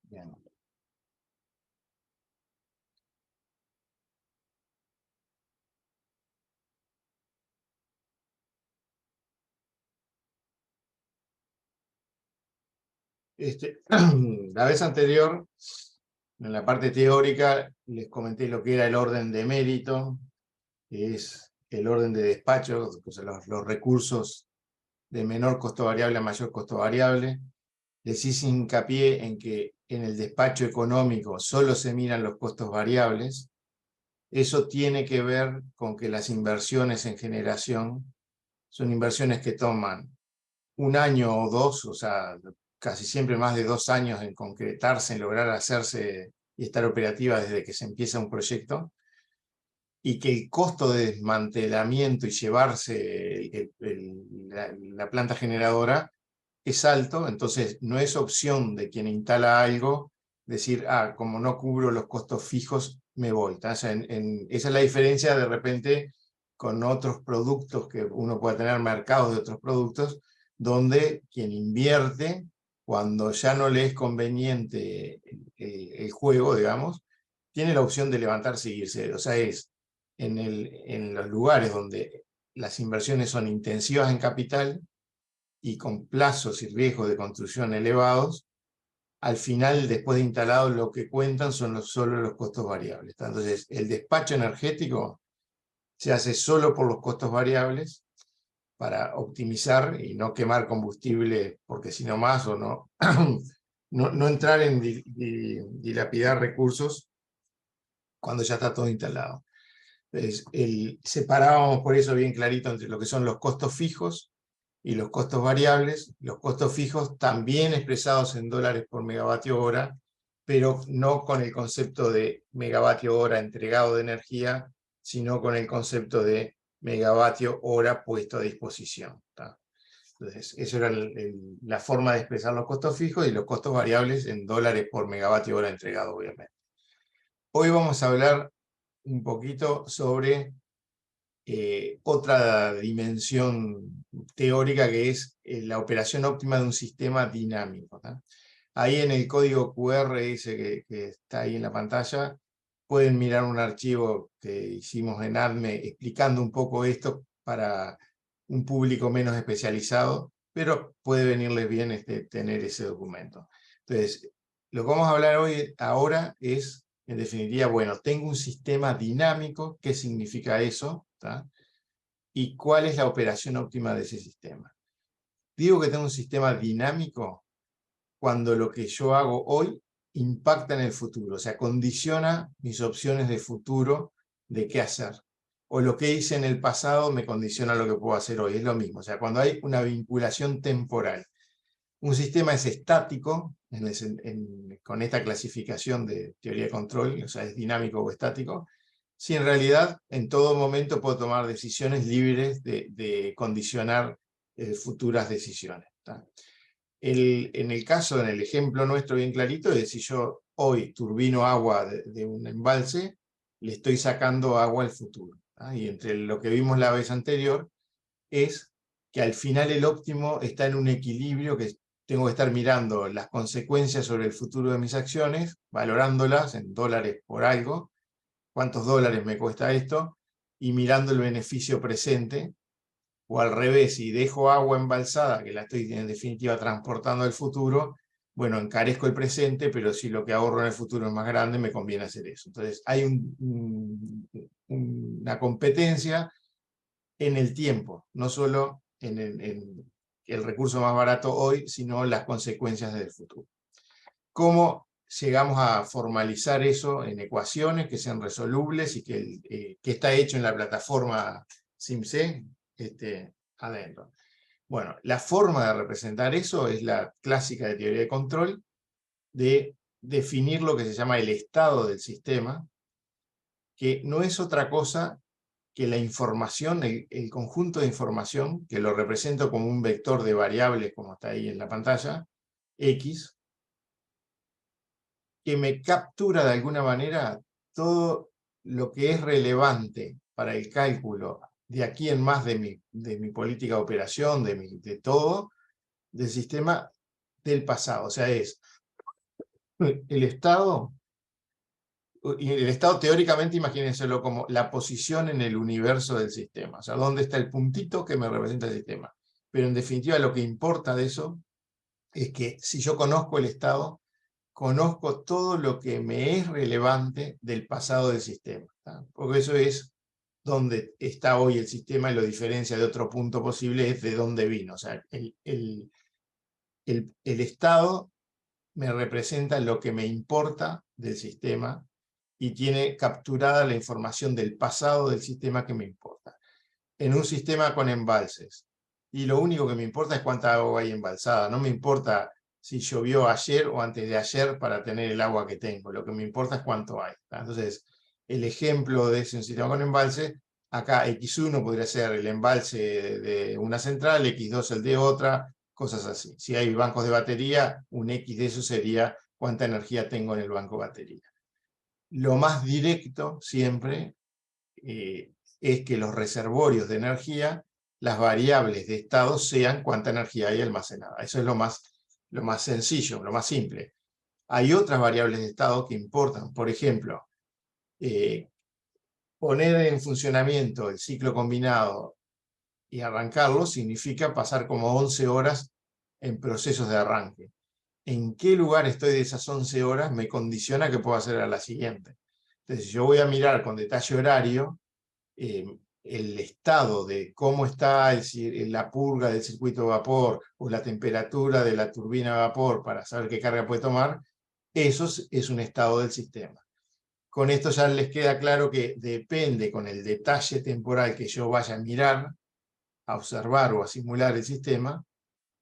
Bien. La vez anterior, en la parte teórica, les comenté lo que era el orden de mérito, que es el orden de despacho, o sea, los recursos de menor costo variable a mayor costo variable. Les hice hincapié en que en el despacho económico solo se miran los costos variables. Eso tiene que ver con que las inversiones en generación son inversiones que toman un año o dos, o sea, casi siempre más de 2 años en concretarse, en lograr hacerse y estar operativa desde que se empieza un proyecto, y que el costo de desmantelamiento y llevarse la planta generadora es alto. Entonces no es opción de quien instala algo decir, como no cubro los costos fijos, me voy. O sea, esa es la diferencia de repente con otros productos que uno puede tener, mercados de otros productos, donde quien invierte, cuando ya no le es conveniente el juego, digamos, tiene la opción de levantarse y irse. O sea, es en los lugares donde las inversiones son intensivas en capital y con plazos y riesgos de construcción elevados, al final, después de instalado, lo que cuentan son solo los costos variables. Entonces, el despacho energético se hace solo por los costos variables para optimizar y no quemar combustible, porque si no más o no, no entrar en dilapidar recursos cuando ya está todo instalado. Entonces, separábamos por eso bien clarito entre lo que son los costos fijos y los costos variables. Los costos fijos también expresados en dólares por megavatio hora, pero no con el concepto de megavatio hora entregado de energía, sino con el concepto de megavatio hora puesto a disposición. ¿Tá? Entonces, eso era la forma de expresar los costos fijos, y los costos variables en dólares por megavatio hora entregado, obviamente. Hoy vamos a hablar un poquito sobre otra dimensión teórica, que es la operación óptima de un sistema dinámico. ¿tá? Ahí en el código QR ese que está ahí en la pantalla, pueden mirar un archivo que hicimos en ADME explicando un poco esto para un público menos especializado, pero puede venirles bien tener ese documento. Entonces, lo que vamos a hablar ahora es, en definitiva, bueno, tengo un sistema dinámico. ¿Qué significa eso? ¿Tá? ¿Y cuál es la operación óptima de ese sistema? Digo que tengo un sistema dinámico cuando lo que yo hago hoy impacta en el futuro, o sea, condiciona mis opciones de futuro de qué hacer. O lo que hice en el pasado me condiciona lo que puedo hacer hoy. Es lo mismo, o sea, cuando hay una vinculación temporal. Un sistema es estático, con esta clasificación de teoría de control, o sea, es dinámico o estático, si en realidad en todo momento puedo tomar decisiones libres de condicionar futuras decisiones. ¿tá? En el ejemplo nuestro bien clarito, es si yo hoy turbino agua de un embalse, le estoy sacando agua al futuro. ¿tá? Y entre lo que vimos la vez anterior es que al final el óptimo está en un equilibrio, que tengo que estar mirando las consecuencias sobre el futuro de mis acciones, valorándolas en dólares por algo, cuántos dólares me cuesta esto, y mirando el beneficio presente. O al revés, si dejo agua embalsada, que la estoy en definitiva transportando al futuro, bueno, encarezco el presente, pero si lo que ahorro en el futuro es más grande, me conviene hacer eso. Entonces hay una competencia en el tiempo, no solo en el recurso más barato hoy, sino las consecuencias del futuro. ¿Cómo llegamos a formalizar eso en ecuaciones que sean resolubles y que está hecho en la plataforma SIMC adentro? Bueno, la forma de representar eso es la clásica de teoría de control, de definir lo que se llama el estado del sistema, que no es otra cosa que la información, el conjunto de información, que lo represento como un vector de variables, como está ahí en la pantalla, X, que me captura de alguna manera todo lo que es relevante para el cálculo de aquí en más de mi política de operación, de todo, del sistema del pasado. O sea, es el estado, y el estado teóricamente imagínenselo como la posición en el universo del sistema, o sea, dónde está el puntito que me representa el sistema. Pero en definitiva lo que importa de eso es que si yo conozco el estado, conozco todo lo que me es relevante del pasado del sistema, ¿tá? Porque eso es donde está hoy el sistema, y lo diferencia de otro punto posible es de dónde vino. O sea, el estado me representa lo que me importa del sistema y tiene capturada la información del pasado del sistema que me importa. En un sistema con embalses, y lo único que me importa es cuánta agua hay embalsada, no me importa si llovió ayer o antes de ayer para tener el agua que tengo, lo que me importa es cuánto hay. Entonces, el ejemplo de ese un sistema con embalse, acá X1 podría ser el embalse de una central, X2 el de otra, cosas así. Si hay bancos de batería, un X de eso sería cuánta energía tengo en el banco de batería. Lo más directo siempre es que los reservorios de energía, las variables de estado sean cuánta energía hay almacenada. Eso es lo más sencillo, lo más simple. Hay otras variables de estado que importan. Por ejemplo, poner en funcionamiento el ciclo combinado y arrancarlo significa pasar como 11 horas en procesos de arranque. En qué lugar estoy de esas 11 horas me condiciona que puedo hacer a la siguiente. Entonces, si yo voy a mirar con detalle horario, el estado de cómo está la purga del circuito de vapor o la temperatura de la turbina de vapor para saber qué carga puede tomar, eso es un estado del sistema. Con esto ya les queda claro que depende con el detalle temporal que yo vaya a mirar, a observar o a simular el sistema,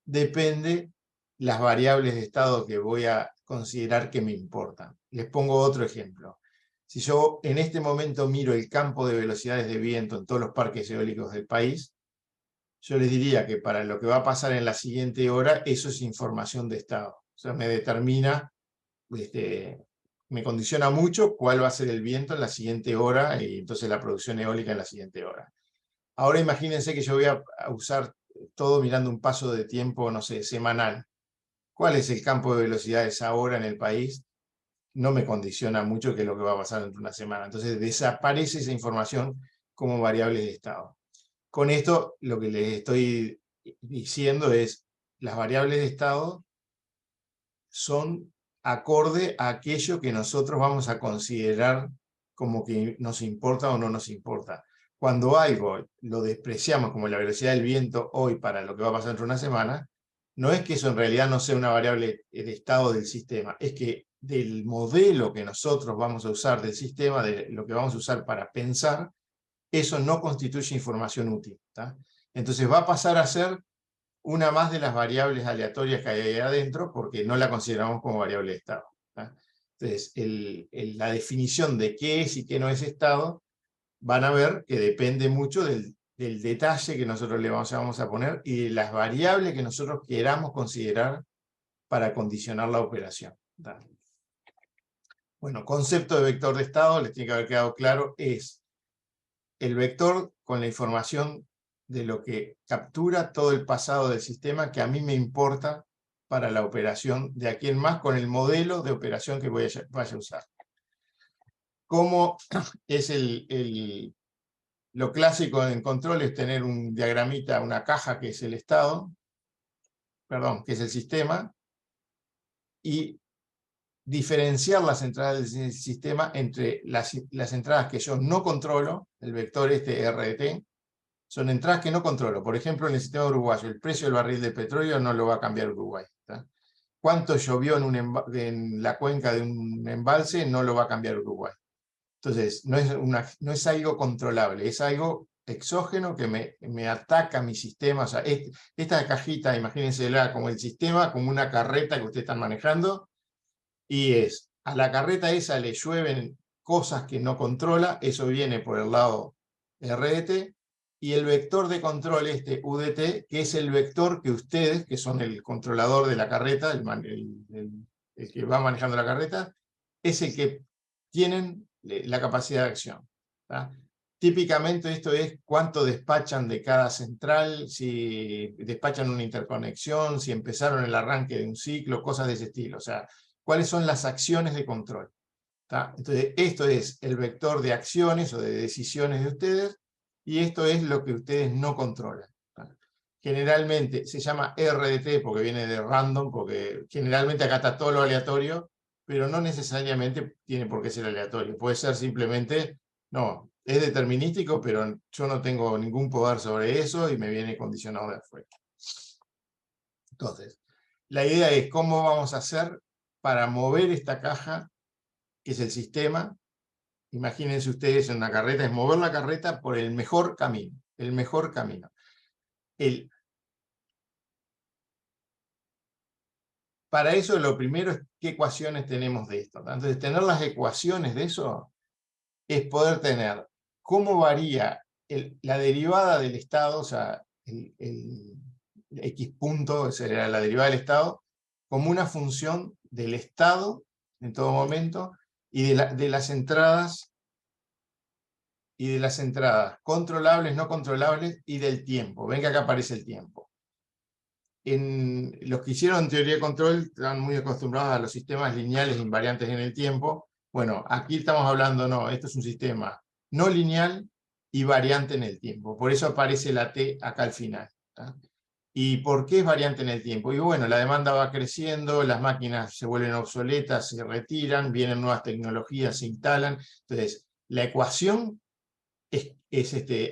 depende las variables de estado que voy a considerar que me importan. Les pongo otro ejemplo. Si yo en este momento miro el campo de velocidades de viento en todos los parques eólicos del país, yo les diría que para lo que va a pasar en la siguiente hora, eso es información de estado. O sea, me determina, me condiciona mucho cuál va a ser el viento en la siguiente hora y entonces la producción eólica en la siguiente hora. Ahora imagínense que yo voy a usar todo mirando un paso de tiempo, no sé, semanal. ¿Cuál es el campo de velocidades ahora en el país? No me condiciona mucho qué es lo que va a pasar dentro de una semana. Entonces desaparece esa información como variable de estado. Con esto lo que les estoy diciendo es, las variables de estado son acorde a aquello que nosotros vamos a considerar como que nos importa o no nos importa. Cuando algo lo despreciamos como la velocidad del viento hoy para lo que va a pasar dentro de una semana, no es que eso en realidad no sea una variable de estado del sistema, es que del modelo que nosotros vamos a usar del sistema, de lo que vamos a usar para pensar, eso no constituye información útil, ¿tá? Entonces va a pasar a ser una más de las variables aleatorias que hay ahí adentro porque no la consideramos como variable de estado, ¿tá? Entonces, la definición de qué es y qué no es estado, van a ver que depende mucho del detalle que nosotros le vamos a poner y de las variables que nosotros queramos considerar para condicionar la operación, ¿tá? Bueno, concepto de vector de estado, les tiene que haber quedado claro, es el vector con la información de lo que captura todo el pasado del sistema que a mí me importa para la operación de aquí en más con el modelo de operación que vaya a usar. ¿Cómo es lo clásico en control? Es tener un diagramita, una caja que es el estado, perdón, que es el sistema, y diferenciar las entradas del sistema entre las entradas que yo no controlo, el vector este RDT, son entradas que no controlo. Por ejemplo, en el sistema uruguayo, el precio del barril de petróleo no lo va a cambiar Uruguay, ¿tá? Cuánto llovió en la cuenca de un embalse no lo va a cambiar Uruguay. Entonces, no es algo controlable, es algo exógeno que me ataca mi sistema. O sea, esta cajita, imagínensela como el sistema, como una carreta que ustedes están manejando, y a la carreta esa le llueven cosas que no controla, eso viene por el lado RDT, y el vector de control UDT, que es el vector que ustedes, que son el controlador de la carreta, el que va manejando la carreta, es el que tienen la capacidad de acción, ¿tá? Típicamente esto es cuánto despachan de cada central, si despachan una interconexión, si empezaron el arranque de un ciclo, cosas de ese estilo. O sea, cuáles son las acciones de control. ¿Tá? Entonces, esto es el vector de acciones o de decisiones de ustedes, y esto es lo que ustedes no controlan. ¿Tá? Generalmente se llama RDT porque viene de random, porque generalmente acá está todo lo aleatorio, pero no necesariamente tiene por qué ser aleatorio. Puede ser simplemente, no, es determinístico, pero yo no tengo ningún poder sobre eso y me viene condicionado de afuera. Entonces, la idea es cómo vamos a hacer para mover esta caja, que es el sistema. Imagínense ustedes en una carreta, es mover la carreta por el mejor camino, el mejor camino. Para eso lo primero es qué ecuaciones tenemos de esto. Entonces, tener las ecuaciones de eso es poder tener cómo varía la derivada del estado, o sea, el x punto, sería la derivada del estado, como una función del estado en todo momento y de las entradas controlables, no controlables, y del tiempo. Ven que acá aparece el tiempo. Los que hicieron teoría de control están muy acostumbrados a los sistemas lineales invariantes en el tiempo. Bueno, aquí estamos hablando, no, esto es un sistema no lineal y variante en el tiempo. Por eso aparece la T acá al final. ¿Tá? ¿Y por qué es variante en el tiempo? Y bueno, la demanda va creciendo, las máquinas se vuelven obsoletas, se retiran, vienen nuevas tecnologías, se instalan. Entonces, la ecuación es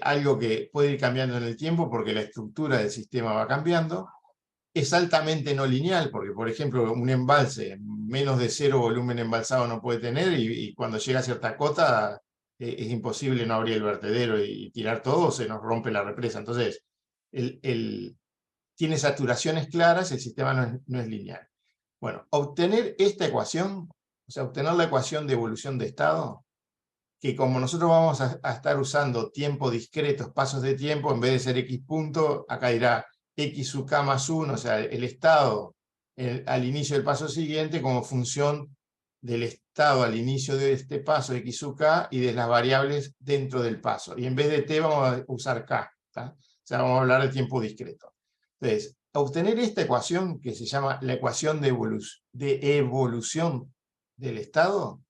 algo que puede ir cambiando en el tiempo porque la estructura del sistema va cambiando. Es altamente no lineal, porque por ejemplo un embalse menos de 0 volumen embalsado no puede tener, y cuando llega a cierta cota es imposible no abrir el vertedero y tirar todo, se nos rompe la represa. Entonces, tiene saturaciones claras, el sistema no es lineal. Bueno, obtener esta ecuación, o sea, obtener la ecuación de evolución de estado, que como nosotros vamos a estar usando tiempo discretos, pasos de tiempo, en vez de ser x punto, acá dirá x sub k más 1, o sea, el estado al inicio del paso siguiente como función del estado al inicio de este paso x sub k y de las variables dentro del paso. Y en vez de t vamos a usar k. ¿Tá? O sea, vamos a hablar de tiempo discreto. Entonces, obtener esta ecuación, que se llama la ecuación de evolución del estado,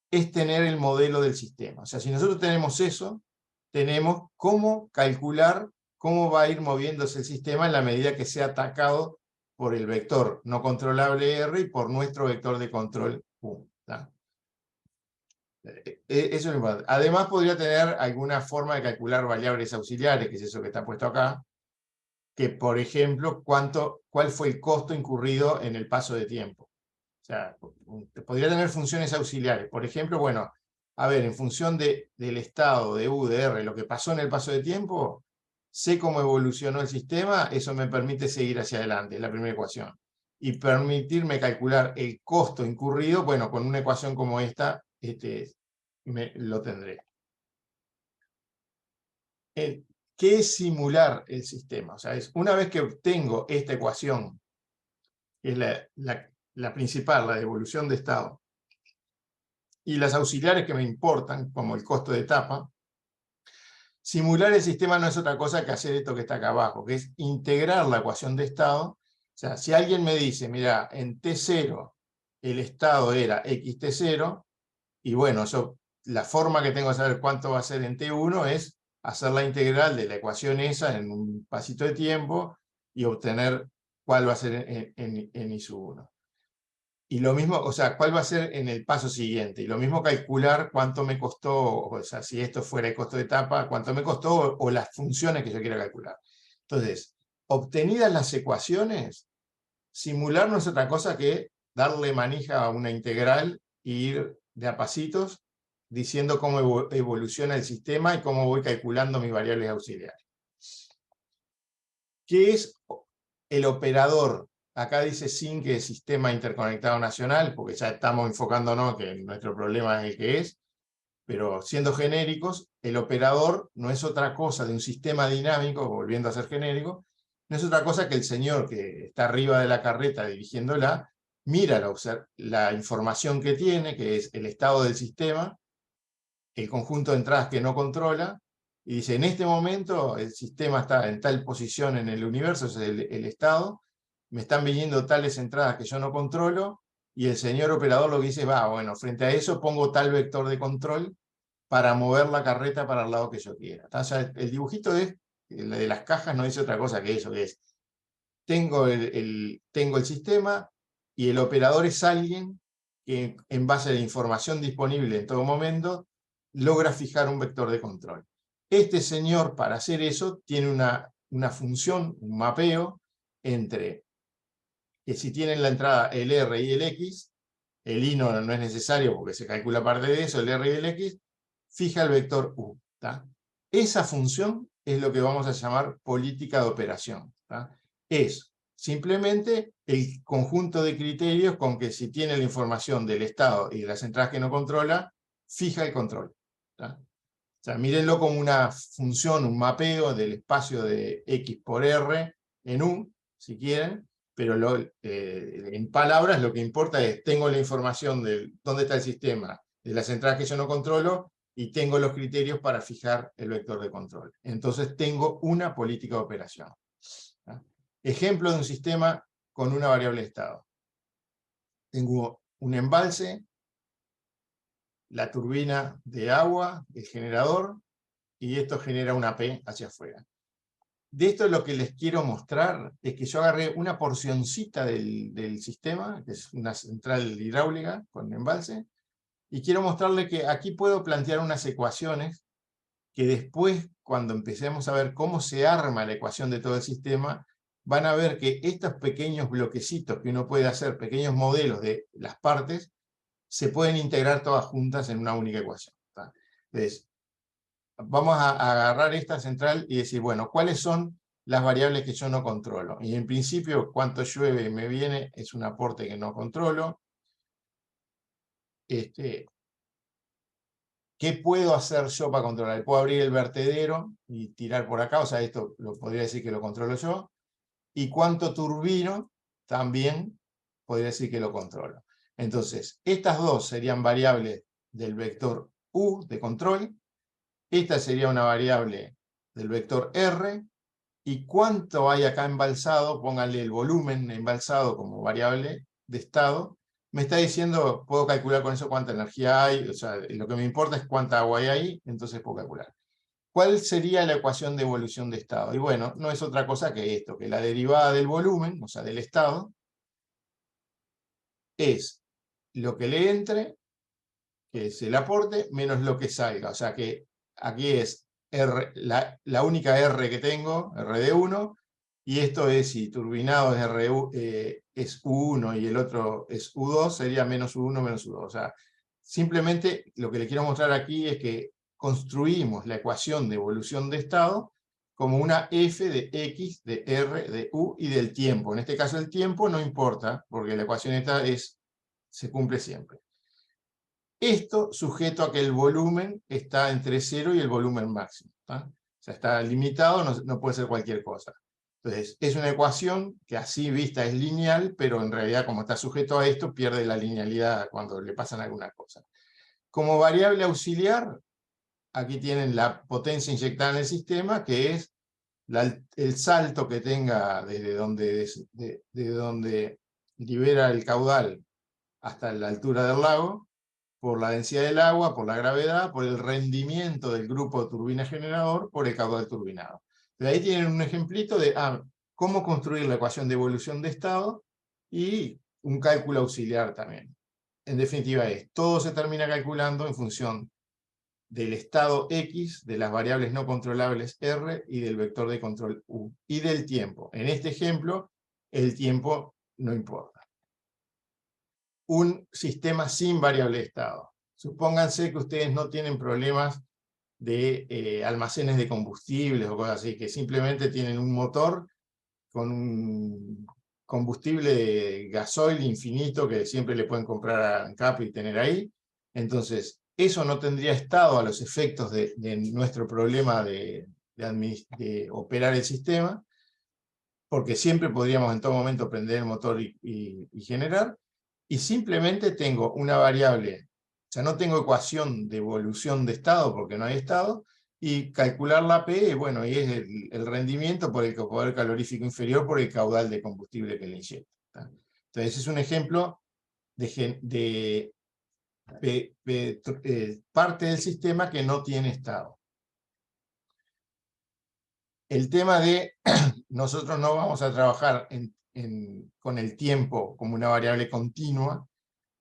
es tener el modelo del sistema. O sea, si nosotros tenemos eso, tenemos cómo calcular cómo va a ir moviéndose el sistema en la medida que sea atacado por el vector no controlable R y por nuestro vector de control U. ¿Tá? Eso es importante. Además, podría tener alguna forma de calcular variables auxiliares, que es eso que está puesto acá, que, por ejemplo, cuál fue el costo incurrido en el paso de tiempo. O sea, podría tener funciones auxiliares. Por ejemplo, bueno, a ver, en función del estado de U, de R, lo que pasó en el paso de tiempo, sé cómo evolucionó el sistema, eso me permite seguir hacia adelante, es la primera ecuación. Y permitirme calcular el costo incurrido, bueno, con una ecuación como esta, lo tendré. ¿Qué es simular el sistema? O sea, una vez que obtengo esta ecuación, que es la principal, la de evolución de estado, y las auxiliares que me importan, como el costo de etapa, simular el sistema no es otra cosa que hacer esto que está acá abajo, que es integrar la ecuación de estado. O sea, si alguien me dice, mira, en T0 el estado era XT0, y bueno, la forma que tengo de saber cuánto va a ser en T1 es hacer la integral de la ecuación esa en un pasito de tiempo y obtener cuál va a ser en I sub 1. Y lo mismo, o sea, cuál va a ser en el paso siguiente. Y lo mismo calcular cuánto me costó, o sea, si esto fuera el costo de etapa, cuánto me costó o las funciones que yo quiera calcular. Entonces, obtenidas las ecuaciones, simular no es otra cosa que darle manija a una integral e ir de a pasitos diciendo cómo evoluciona el sistema y cómo voy calculando mis variables auxiliares. ¿Qué es el operador? Acá dice SIN, que es Sistema Interconectado Nacional, porque ya estamos enfocándonos que nuestro problema es el que es, pero siendo genéricos, el operador no es otra cosa de un sistema dinámico, volviendo a ser genérico, no es otra cosa que el señor que está arriba de la carreta dirigiéndola, mira la información que tiene, que es el estado del sistema, el conjunto de entradas que no controla, y dice, en este momento el sistema está en tal posición en el universo, es el estado, me están viniendo tales entradas que yo no controlo, y el señor operador lo que dice, va, bueno, frente a eso pongo tal vector de control para mover la carreta para el lado que yo quiera. O sea, el dibujito de las cajas no dice otra cosa que eso, que es, tengo tengo el sistema y el operador es alguien que en base a la información disponible en todo momento logra fijar un vector de control. Este señor, para hacer eso, tiene una función, un mapeo, entre que si tienen la entrada el R y el X, el I no es necesario porque se calcula parte de eso, el R y el X, fija el vector U. ¿tá? Esa función es lo que vamos a llamar política de operación. ¿tá? Es simplemente el conjunto de criterios con que si tiene la información del estado y de las entradas que no controla, fija el control. ¿tá? O sea, mírenlo como una función, un mapeo del espacio de X por R en U, si quieren, pero en palabras lo que importa es, tengo la información de dónde está el sistema, de las entradas que yo no controlo, y tengo los criterios para fijar el vector de control. Entonces tengo una política de operación. ¿tá? Ejemplo de un sistema con una variable de estado. Tengo un embalse, la turbina de agua, el generador, y esto genera una P hacia afuera. De esto lo que les quiero mostrar es que yo agarré una porcioncita del sistema, que es una central hidráulica con embalse, y quiero mostrarle que aquí puedo plantear unas ecuaciones que después, cuando empecemos a ver cómo se arma la ecuación de todo el sistema, van a ver que estos pequeños bloquecitos que uno puede hacer, pequeños modelos de las partes, se pueden integrar todas juntas en una única ecuación. ¿tá? Entonces, vamos a agarrar esta central y decir, bueno, ¿cuáles son las variables que yo no controlo? Y en principio, cuánto llueve me viene es un aporte que no controlo. ¿Qué puedo hacer yo para controlar? Puedo abrir el vertedero y tirar por acá, o sea, esto lo podría decir que lo controlo yo. Y cuánto turbino también podría decir que lo controlo. Entonces, estas dos serían variables del vector U de control. Esta sería una variable del vector R. ¿Y cuánto hay acá embalsado? Pónganle el volumen embalsado como variable de estado. Me está diciendo, puedo calcular con eso cuánta energía hay, o sea, lo que me importa es cuánta agua hay ahí, entonces puedo calcular. ¿Cuál sería la ecuación de evolución de estado? Y bueno, no es otra cosa que esto, que la derivada del volumen, o sea, del estado, es lo que le entre, que es el aporte, menos lo que salga. O sea que aquí es R, la única R que tengo, R de 1, y esto es, si turbinado es U1 y el otro es U2, sería menos U1 menos U2. O sea, simplemente lo que le quiero mostrar aquí es que construimos la ecuación de evolución de estado como una F de X, de R, de U y del tiempo. En este caso el tiempo no importa, porque la ecuación esta se cumple siempre. Esto sujeto a que el volumen está entre 0 y el volumen máximo. ¿tá? O sea, está limitado, no puede ser cualquier cosa. Entonces, es una ecuación que así vista es lineal, pero en realidad como está sujeto a esto, pierde la linealidad cuando le pasan alguna cosa. Como variable auxiliar, aquí tienen la potencia inyectada en el sistema, que es el salto que tenga desde donde libera el caudal hasta la altura del lago, por la densidad del agua, por la gravedad, por el rendimiento del grupo de turbina generador, por el caudal turbinado. De ahí tienen un ejemplito de cómo construir la ecuación de evolución de estado y un cálculo auxiliar también. En definitiva todo se termina calculando en función del estado X, de las variables no controlables R y del vector de control U, y del tiempo. En este ejemplo, el tiempo no importa. Un sistema sin variable de estado. Supónganse que ustedes no tienen problemas de almacenes de combustibles o cosas así, que simplemente tienen un motor con un combustible de gasoil infinito que siempre le pueden comprar a ANCAP y tener ahí. Entonces, eso no tendría estado a los efectos de nuestro problema de operar el sistema, porque siempre podríamos en todo momento prender el motor y generar, y simplemente tengo una variable, o sea, no tengo ecuación de evolución de estado porque no hay estado, y calcular la P, bueno, y es el rendimiento por el poder calorífico inferior por el caudal de combustible que le inyecto. Entonces es un ejemplo parte del sistema que no tiene estado. El tema de nosotros no vamos a trabajar con el tiempo como una variable continua,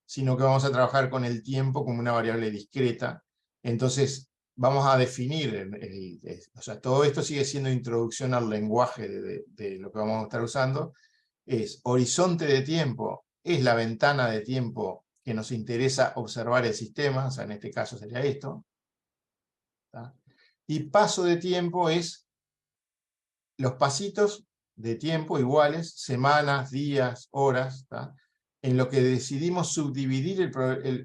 sino que vamos a trabajar con el tiempo como una variable discreta. Entonces vamos a definir, o sea, todo esto sigue siendo introducción al lenguaje de lo que vamos a estar usando, es horizonte de tiempo, es la ventana de tiempo que nos interesa observar el sistema, o sea, en este caso sería esto, ¿tá? Y paso de tiempo es los pasitos de tiempo iguales, semanas, días, horas, ¿tá? En lo que decidimos subdividir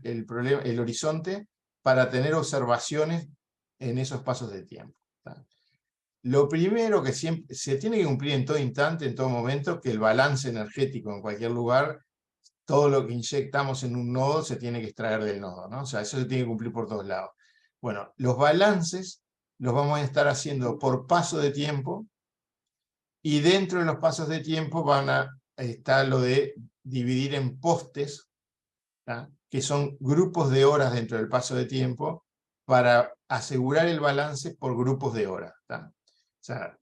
el horizonte para tener observaciones en esos pasos de tiempo, ¿tá? Lo primero que siempre se tiene que cumplir en todo instante, en todo momento, que el balance energético en cualquier lugar, todo lo que inyectamos en un nodo se tiene que extraer del nodo, ¿no? O sea, eso se tiene que cumplir por todos lados. Bueno, los balances los vamos a estar haciendo por paso de tiempo, y dentro de los pasos de tiempo van a estar lo de dividir en postes, ¿tá? Que son grupos de horas dentro del paso de tiempo, para asegurar el balance por grupos de horas, ¿tá? O sea,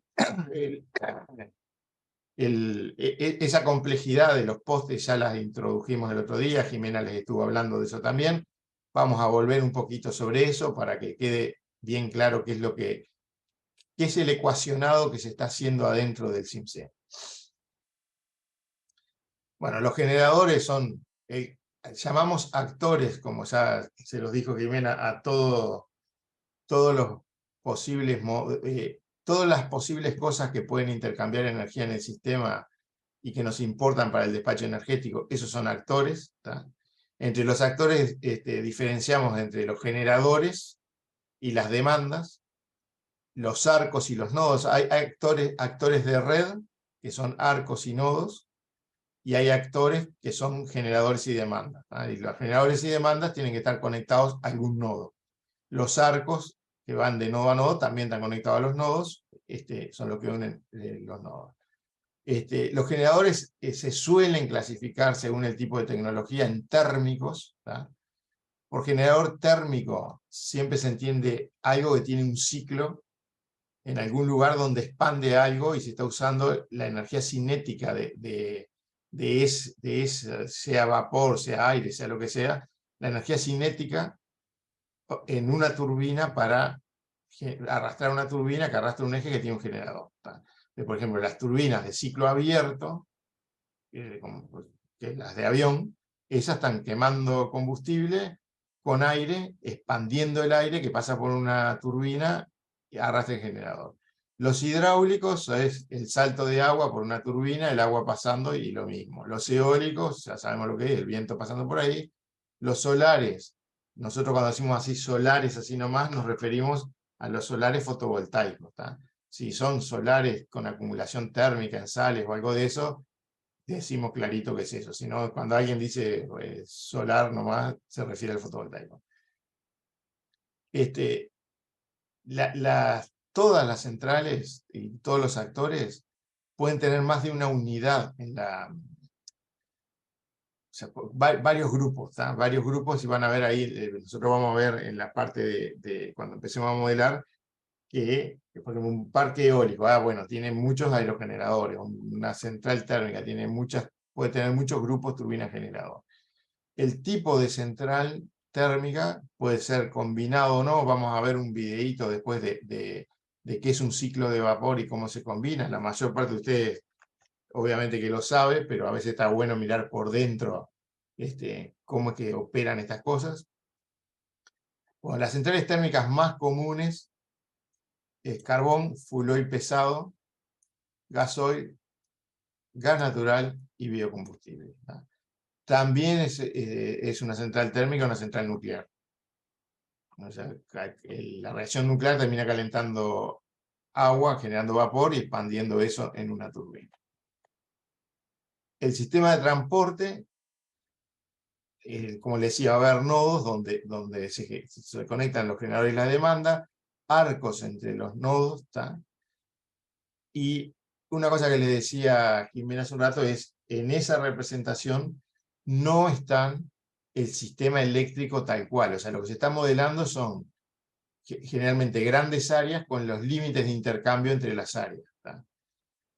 esa complejidad de los postes ya las introdujimos el otro día, Jimena les estuvo hablando de eso también. Vamos a volver un poquito sobre eso para que quede bien claro qué es el ecuacionado que se está haciendo adentro del SimC. Bueno, los generadores son, llamamos actores, como ya se los dijo Jimena, a todos los posibles, todas las posibles cosas que pueden intercambiar energía en el sistema y que nos importan para el despacho energético. Esos son actores, ¿tá? Entre los actores diferenciamos entre los generadores y las demandas, los arcos y los nodos. Hay actores de red, que son arcos y nodos, y hay actores que son generadores y demandas, ¿tá? Y los generadores y demandas tienen que estar conectados a algún nodo. Los arcos, que van de nodo a nodo, también están conectados a los nodos, son los que unen los nodos. Los generadores se suelen clasificar según el tipo de tecnología en térmicos, ¿tá? Por generador térmico siempre se entiende algo que tiene un ciclo en algún lugar donde expande algo y se está usando la energía cinética de sea vapor, sea aire, sea lo que sea, la energía cinética en una turbina para arrastrar una turbina que arrastra un eje que tiene un generador, ¿tá? Por ejemplo, las turbinas de ciclo abierto, que las de avión, esas están quemando combustible con aire, expandiendo el aire que pasa por una turbina y arrastra el generador. Los hidráulicos es el salto de agua por una turbina, el agua pasando y lo mismo. Los eólicos, ya sabemos lo que es, el viento pasando por ahí. Los solares, nosotros cuando decimos así solares, así nomás, nos referimos a los solares fotovoltaicos, ¿tá? Si son solares con acumulación térmica en sales o algo de eso, decimos clarito que es eso. Si no, cuando alguien dice solar nomás, se refiere al fotovoltaico. Todas las centrales y todos los actores pueden tener más de una unidad en la... O sea, varios grupos, ¿tá? Varios grupos, y van a ver ahí, nosotros vamos a ver en la parte cuando empecemos a modelar, que por ejemplo, un parque eólico, bueno, tiene muchos aerogeneradores, una central térmica puede tener muchos grupos turbinas generador. El tipo de central térmica puede ser combinado o no. Vamos a ver un videíto después de qué es un ciclo de vapor y cómo se combina. La mayor parte de ustedes obviamente que lo sabe, pero a veces está bueno mirar por dentro cómo es que operan estas cosas. Bueno, las centrales térmicas más comunes es carbón, fuel oil pesado, gasoil, gas natural y biocombustible, ¿tá? También es una central térmica, una central nuclear. O sea, la reacción nuclear termina calentando agua, generando vapor y expandiendo eso en una turbina. El sistema de transporte, como les decía, va a haber nodos donde se conectan los generadores y la demanda, arcos entre los nodos, ¿tá? Y una cosa que les decía Jimena hace un rato es, en esa representación no están el sistema eléctrico tal cual. O sea, lo que se está modelando son generalmente grandes áreas con los límites de intercambio entre las áreas. ¿Tá?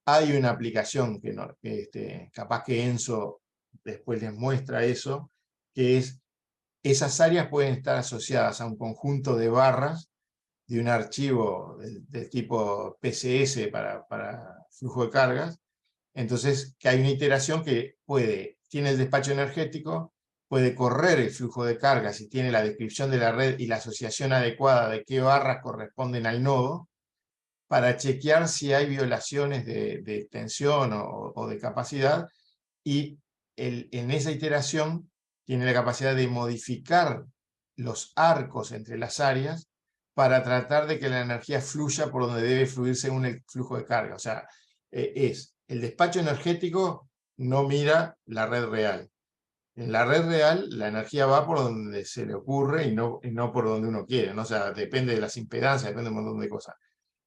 Hay una aplicación que capaz que Enzo después les muestra eso, que es esas áreas pueden estar asociadas a un conjunto de barras de un archivo del tipo PCS para flujo de cargas. Entonces, que hay una iteración que tiene el despacho energético, puede correr el flujo de carga si tiene la descripción de la red y la asociación adecuada de qué barras corresponden al nodo, para chequear si hay violaciones de tensión o de capacidad, y en esa iteración tiene la capacidad de modificar los arcos entre las áreas para tratar de que la energía fluya por donde debe fluir según el flujo de carga. O sea, el despacho energético no mira la red real. En la red real, la energía va por donde se le ocurre y no por donde uno quiere, ¿no? O sea, depende de las impedancias, depende de un montón de cosas.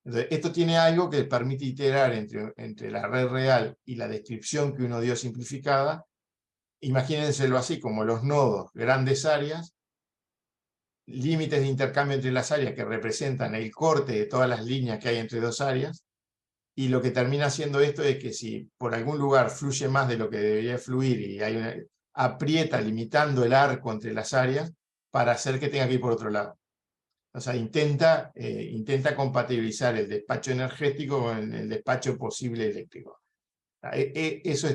Entonces, esto tiene algo que permite iterar entre la red real y la descripción que uno dio simplificada. Imagínenselo así, como los nodos, grandes áreas, límites de intercambio entre las áreas que representan el corte de todas las líneas que hay entre dos áreas, y lo que termina haciendo esto es que si por algún lugar fluye más de lo que debería fluir y aprieta limitando el arco entre las áreas para hacer que tenga que ir por otro lado. O sea, intenta compatibilizar el despacho energético con el despacho posible eléctrico. Eso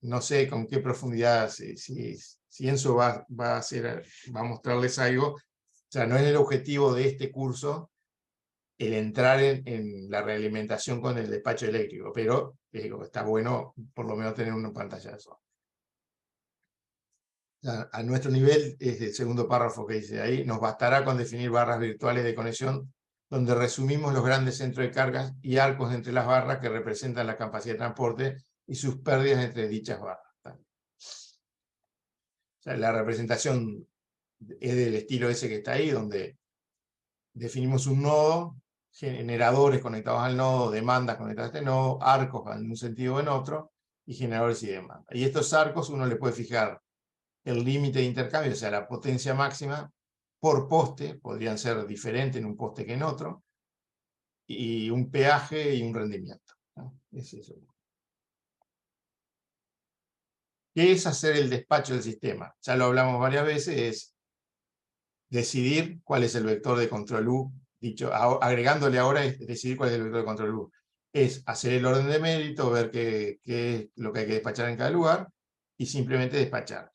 no sé con qué profundidad, si Enzo va a mostrarles algo. O sea, no es el objetivo de este curso el entrar en la realimentación con el despacho eléctrico, pero está bueno por lo menos tener una pantallazo. A nuestro nivel, es el segundo párrafo que dice ahí, nos bastará con definir barras virtuales de conexión donde resumimos los grandes centros de cargas y arcos entre las barras que representan la capacidad de transporte y sus pérdidas entre dichas barras. O sea, la representación es del estilo ese que está ahí, donde definimos un nodo, generadores conectados al nodo, demandas conectadas a este nodo, arcos en un sentido o en otro, y generadores y demandas. Y estos arcos uno le puede fijar el límite de intercambio, o sea, la potencia máxima, por poste, podrían ser diferentes en un poste que en otro, y un peaje y un rendimiento, ¿no? Es eso. ¿Qué es hacer el despacho del sistema? Ya lo hablamos varias veces, es decidir cuál es el vector de control U, agregándole ahora es decidir cuál es el vector de control U. Es hacer el orden de mérito, ver qué es lo que hay que despachar en cada lugar, y simplemente despachar.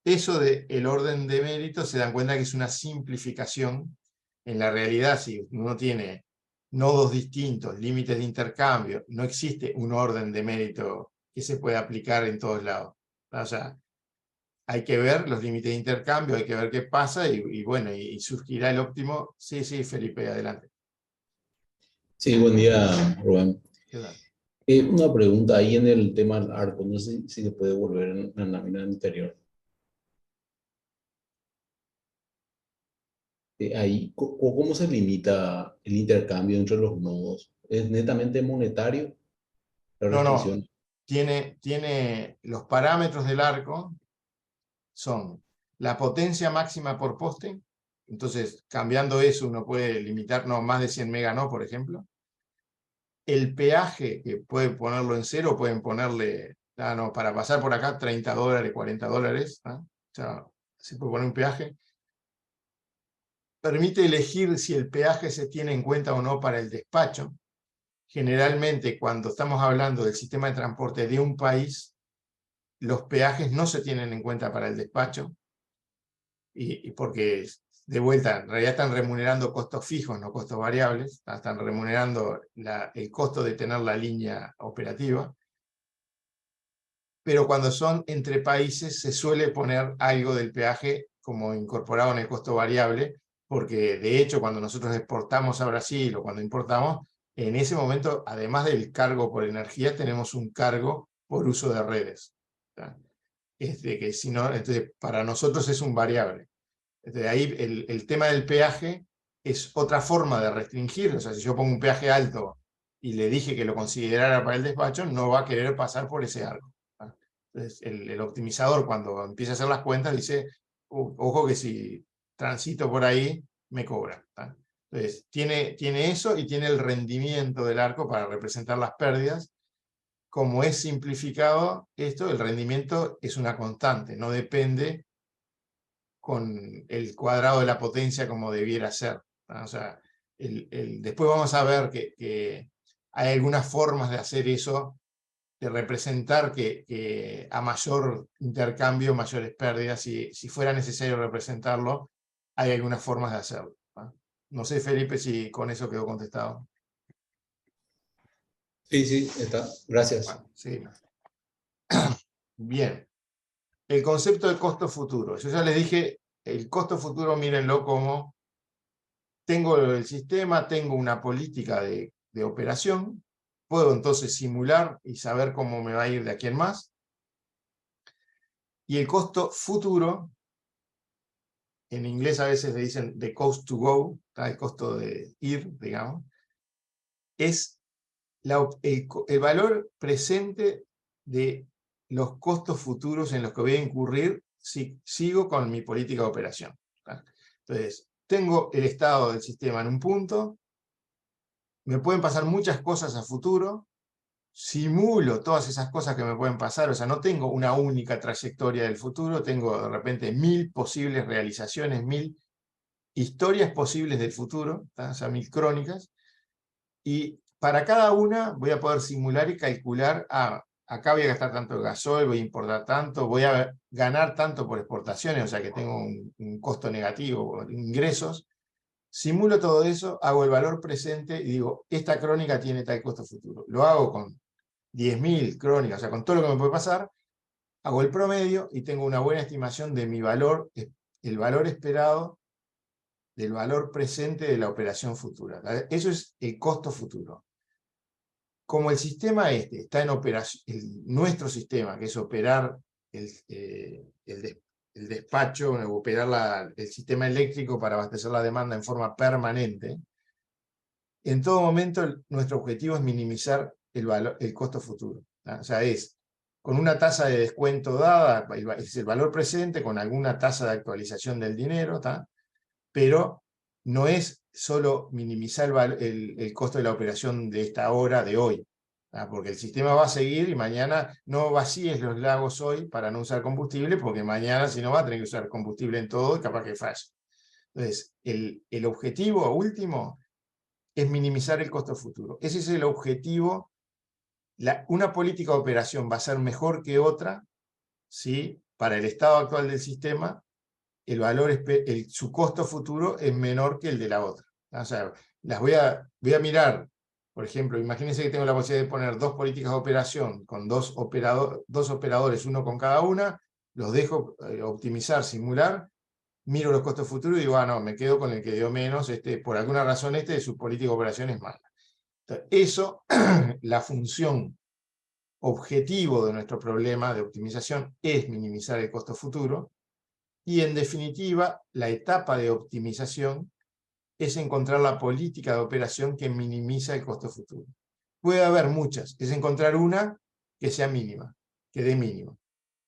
Eso del orden de mérito se dan cuenta que es una simplificación. En la realidad, si uno tiene nodos distintos, límites de intercambio, no existe un orden de mérito que se pueda aplicar en todos lados. O sea, hay que ver los límites de intercambio, hay que ver qué pasa bueno, y surgirá el óptimo. Sí, Felipe, adelante. Sí, buen día, Rubén. ¿Qué tal? Una pregunta ahí en el tema del arco, no sé si se puede volver en la lámina anterior. Ahí, ¿cómo se limita el intercambio entre los nodos? ¿Es netamente monetario la No, restricción? tiene los parámetros del arco, son la potencia máxima por poste. Entonces, cambiando eso, uno puede limitar, no, más de 100 megas, no, por ejemplo. El peaje, que pueden ponerlo en cero, pueden ponerle, no, para pasar por acá, $30, $40, ¿no? O sea, se puede poner un peaje. Permite elegir si el peaje se tiene en cuenta o no para el despacho. Generalmente, cuando estamos hablando del sistema de transporte de un país, los peajes no se tienen en cuenta para el despacho, y porque, de vuelta, en realidad están remunerando costos fijos, no costos variables, están remunerando el costo de tener la línea operativa. Pero cuando son entre países se suele poner algo del peaje como incorporado en el costo variable, porque de hecho cuando nosotros exportamos a Brasil o cuando importamos, en ese momento, además del cargo por energía, tenemos un cargo por uso de redes. Que si no, entonces, para nosotros es un variable. De ahí el tema del peaje es otra forma de restringir. O sea, si yo pongo un peaje alto y le dije que lo considerara para el despacho, no va a querer pasar por ese arco. Entonces, el optimizador cuando empieza a hacer las cuentas dice, ojo que si transito por ahí, me cobra. ¿Tá? Entonces, tiene eso y tiene el rendimiento del arco para representar las pérdidas. Como es simplificado esto, el rendimiento es una constante, no depende con el cuadrado de la potencia como debiera ser. ¿Tá? O sea, después vamos a ver que hay algunas formas de hacer eso, de representar que a mayor intercambio, mayores pérdidas. Si fuera necesario representarlo, hay algunas formas de hacerlo. ¿tá? No sé, Felipe, si con eso quedó contestado. Sí, sí, está. Gracias. Bueno, sí. Bien. El concepto de costo futuro. Yo ya les dije, el costo futuro, mírenlo como tengo el sistema, tengo una política de operación, puedo entonces simular y saber cómo me va a ir de aquí en más. Y el costo futuro, en inglés a veces le dicen the cost to go, el costo de ir, digamos, es el valor presente de los costos futuros en los que voy a incurrir si sigo con mi política de operación. ¿tá? Entonces, tengo el estado del sistema en un punto, me pueden pasar muchas cosas a futuro, simulo todas esas cosas que me pueden pasar, o sea, no tengo una única trayectoria del futuro, tengo de repente 1000 posibles realizaciones, 1000 historias posibles del futuro, ¿tá? O sea, 1000 crónicas, y para cada una voy a poder simular y calcular, acá voy a gastar tanto de gasoil, voy a importar tanto, voy a ganar tanto por exportaciones, o sea que tengo un costo negativo, ingresos. Simulo todo eso, hago el valor presente y digo, esta crónica tiene tal costo futuro. Lo hago con 10.000 crónicas, o sea, con todo lo que me puede pasar, hago el promedio y tengo una buena estimación de mi valor, el valor esperado del valor presente de la operación futura. Eso es el costo futuro. Como el sistema está en operación, nuestro sistema, que es operar el despacho, operar el sistema eléctrico para abastecer la demanda en forma permanente, en todo momento nuestro objetivo es minimizar el costo futuro. ¿tá? O sea, es con una tasa de descuento dada, es el valor presente, con alguna tasa de actualización del dinero, ¿tá? Pero no es solo minimizar el costo de la operación de esta hora, de hoy, ¿tá? Porque el sistema va a seguir y mañana no vacíes los lagos hoy para no usar combustible, porque mañana si no va a tener que usar combustible en todo y capaz que falle. Entonces, el objetivo último es minimizar el costo futuro. Ese es el objetivo. Una política de operación va a ser mejor que otra si para el estado actual del sistema su costo futuro es menor que el de la otra. O sea, voy a mirar, por ejemplo, imagínense que tengo la posibilidad de poner dos políticas de operación con dos operadores, uno con cada una, los dejo optimizar, simular, miro los costos futuros y digo, no, me quedo con el que dio menos, por alguna razón de su política de operación es mala. Entonces, eso, la función objetivo de nuestro problema de optimización es minimizar el costo futuro, y en definitiva, la etapa de optimización es encontrar la política de operación que minimiza el costo futuro. Puede haber muchas, es encontrar una que sea mínima, que dé mínimo.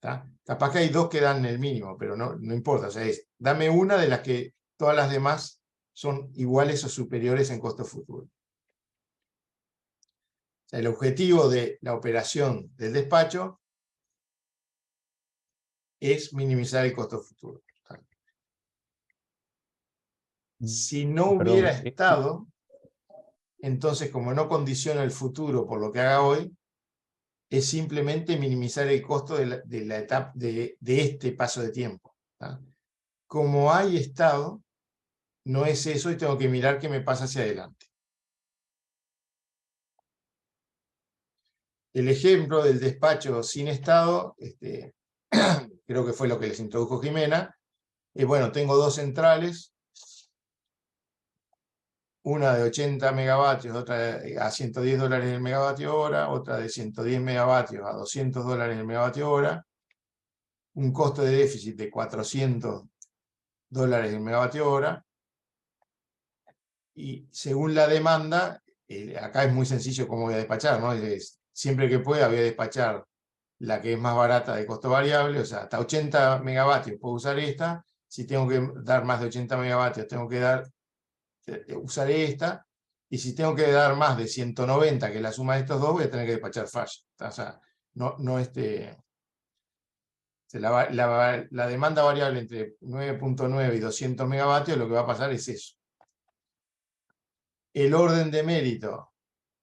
¿tá? Capaz que hay dos que dan el mínimo, pero no importa, o sea, dame una de las que todas las demás son iguales o superiores en costo futuro. O sea, el objetivo de la operación del despacho es minimizar el costo futuro. Si no hubiera Perdón, estado, entonces como no condiciona el futuro por lo que haga hoy, es simplemente minimizar el costo de la etapa de este paso de tiempo. ¿tá? Como hay estado, no es eso y tengo que mirar qué me pasa hacia adelante. El ejemplo del despacho sin estado, creo que fue lo que les introdujo Jimena. Bueno, tengo dos centrales, una de 80 megavatios, otra a $110 el megavatio hora, otra de 110 megavatios a $200 el megavatio hora, un costo de déficit de $400 el megavatio hora, y según la demanda, acá es muy sencillo cómo voy a despachar, ¿no? Siempre que pueda voy a despachar la que es más barata de costo variable, o sea, hasta 80 megavatios puedo usar esta. Si tengo que dar más de 80 megavatios, tengo que usaré esta. Y si tengo que dar más de 190, que es la suma de estos dos, voy a tener que despachar falla. O sea, no la demanda variable entre 9.9 y 200 megavatios, lo que va a pasar es eso. El orden de mérito,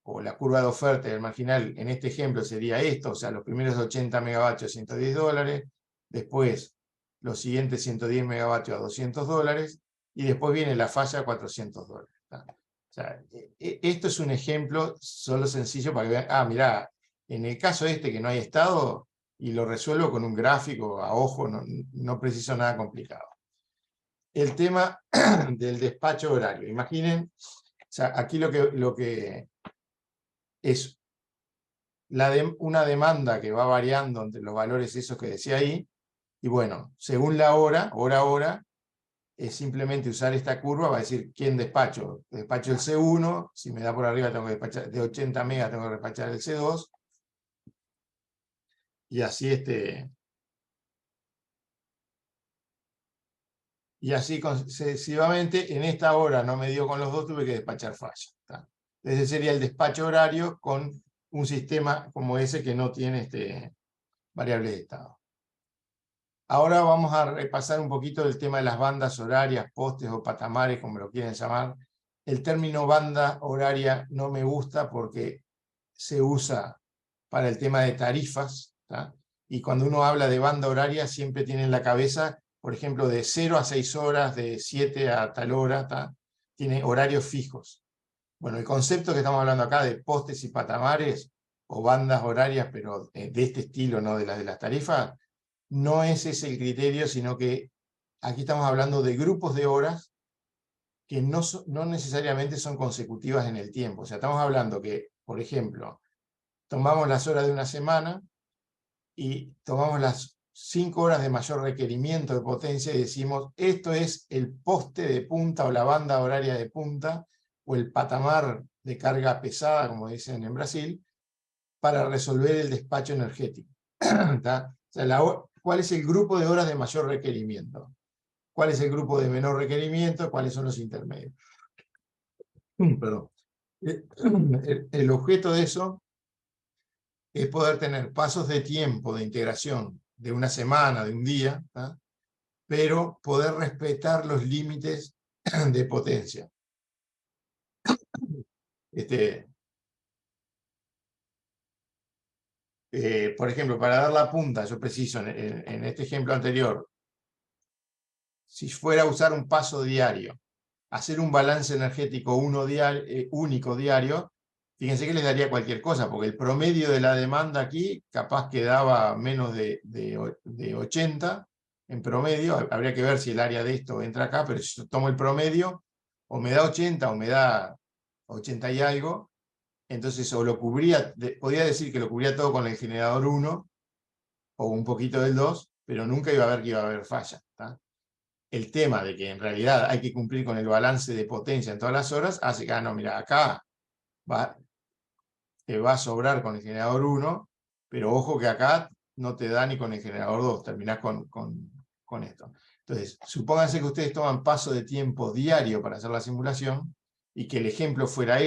o la curva de oferta y el marginal, en este ejemplo sería esto, o sea, los primeros 80 megavatios, $110, después los siguientes 110 megavatios a $200, y después viene la falla a $400. O sea, esto es un ejemplo solo sencillo para que vean, mirá, en el caso este que no hay estado, y lo resuelvo con un gráfico a ojo, no preciso nada complicado. El tema del despacho horario. Imaginen, o sea, aquí lo que es una demanda que va variando entre los valores esos que decía ahí, y bueno, según la hora, es simplemente usar esta curva, va a decir quién despacho. Despacho el C1, si me da por arriba tengo que despachar, de 80 megas tengo que despachar el C2, y así y así sucesivamente. En esta hora no me dio con los dos, tuve que despachar falla. ¿Está? Ese sería el despacho horario con un sistema como ese que no tiene variable de estado. Ahora vamos a repasar un poquito el tema de las bandas horarias, postes o patamares, como lo quieren llamar. El término banda horaria no me gusta porque se usa para el tema de tarifas, ¿tá? Y cuando uno habla de banda horaria siempre tiene en la cabeza, por ejemplo, de 0 a 6 horas, de 7 a tal hora, ¿tá? Tiene horarios fijos. Bueno, el concepto que estamos hablando acá de postes y patamares, o bandas horarias, pero de este estilo, no de las tarifas, no es ese el criterio, sino que aquí estamos hablando de grupos de horas que no necesariamente son consecutivas en el tiempo. O sea, estamos hablando que, por ejemplo, tomamos las horas de una semana y tomamos las 5 horas de mayor requerimiento de potencia y decimos, esto es el poste de punta o la banda horaria de punta o el patamar de carga pesada, como dicen en Brasil, para resolver el despacho energético. ¿Tá? O sea, ¿cuál es el grupo de horas de mayor requerimiento? ¿Cuál es el grupo de menor requerimiento? ¿Cuáles son los intermedios? Perdón. El objeto de eso es poder tener pasos de tiempo de integración de una semana, de un día, ¿tá? Pero poder respetar los límites de potencia. Por ejemplo, para dar la punta, yo preciso en este ejemplo anterior, si fuera a usar un paso diario, hacer un balance energético único diario, fíjense que les daría cualquier cosa, porque el promedio de la demanda aquí capaz que daba menos de 80 en promedio. Habría que ver si el área de esto entra acá, pero si yo tomo el promedio, o me da 80 o me da 80 y algo, entonces o lo cubría, podía decir que lo cubría todo con el generador 1, o un poquito del 2, pero nunca iba a ver que iba a haber falla. ¿Tá? El tema de que en realidad hay que cumplir con el balance de potencia en todas las horas, hace que, no, mira, acá te va a sobrar con el generador 1, pero ojo que acá no te da ni con el generador 2, terminás con esto. Entonces, supónganse que ustedes toman paso de tiempo diario para hacer la simulación, y que el ejemplo fuera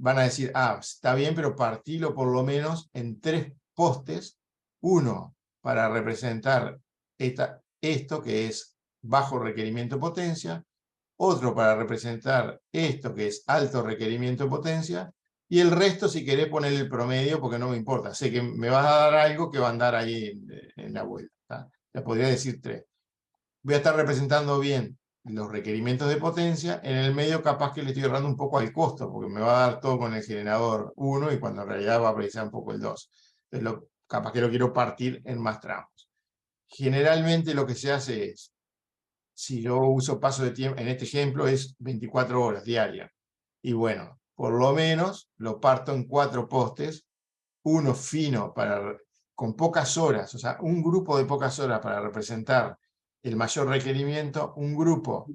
van a decir, está bien, pero partilo por lo menos en 3 postes, uno para representar esto que es bajo requerimiento de potencia, otro para representar esto que es alto requerimiento de potencia, y el resto si querés poner el promedio porque no me importa, sé que me vas a dar algo que va a andar ahí en la vuelta. ¿Tá? Ya podría decir 3. Voy a estar representando bien los requerimientos de potencia, en el medio capaz que le estoy errando un poco al costo, porque me va a dar todo con el generador 1 y cuando en realidad va a precisar un poco el 2. Entonces capaz que lo quiero partir en más tramos. Generalmente lo que se hace es, si yo uso paso de tiempo, en este ejemplo es 24 horas diarias, y bueno, por lo menos lo parto en 4 postes, uno fino con pocas horas, o sea, un grupo de pocas horas para representar el mayor requerimiento, un grupo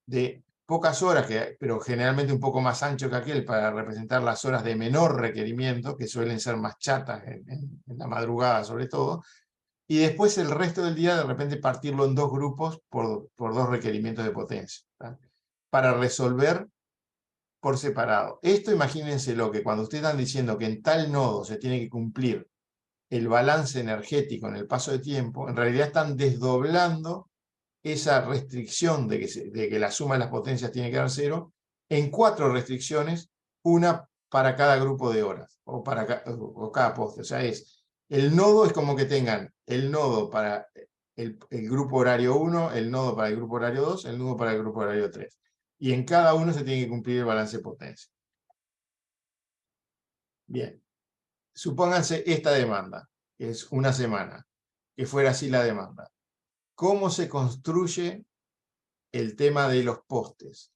de pocas horas, pero generalmente un poco más ancho que aquel, para representar las horas de menor requerimiento, que suelen ser más chatas en la madrugada sobre todo, y después el resto del día de repente partirlo en dos grupos por dos requerimientos de potencia, ¿tá? Para resolver por separado. Esto imagínenselo, que cuando ustedes están diciendo que en tal nodo se tiene que cumplir el balance energético en el paso de tiempo, en realidad están desdoblando esa restricción de que la suma de las potencias tiene que dar 0 en 4 restricciones, una para cada grupo de horas, o cada poste. O sea, el nodo es como que tengan el nodo para el grupo horario 1, el nodo para el grupo horario 2, el nodo para el grupo horario 3. Y en cada uno se tiene que cumplir el balance de potencia. Bien. Supónganse esta demanda, que es una semana, que fuera así la demanda. ¿Cómo se construye el tema de los postes?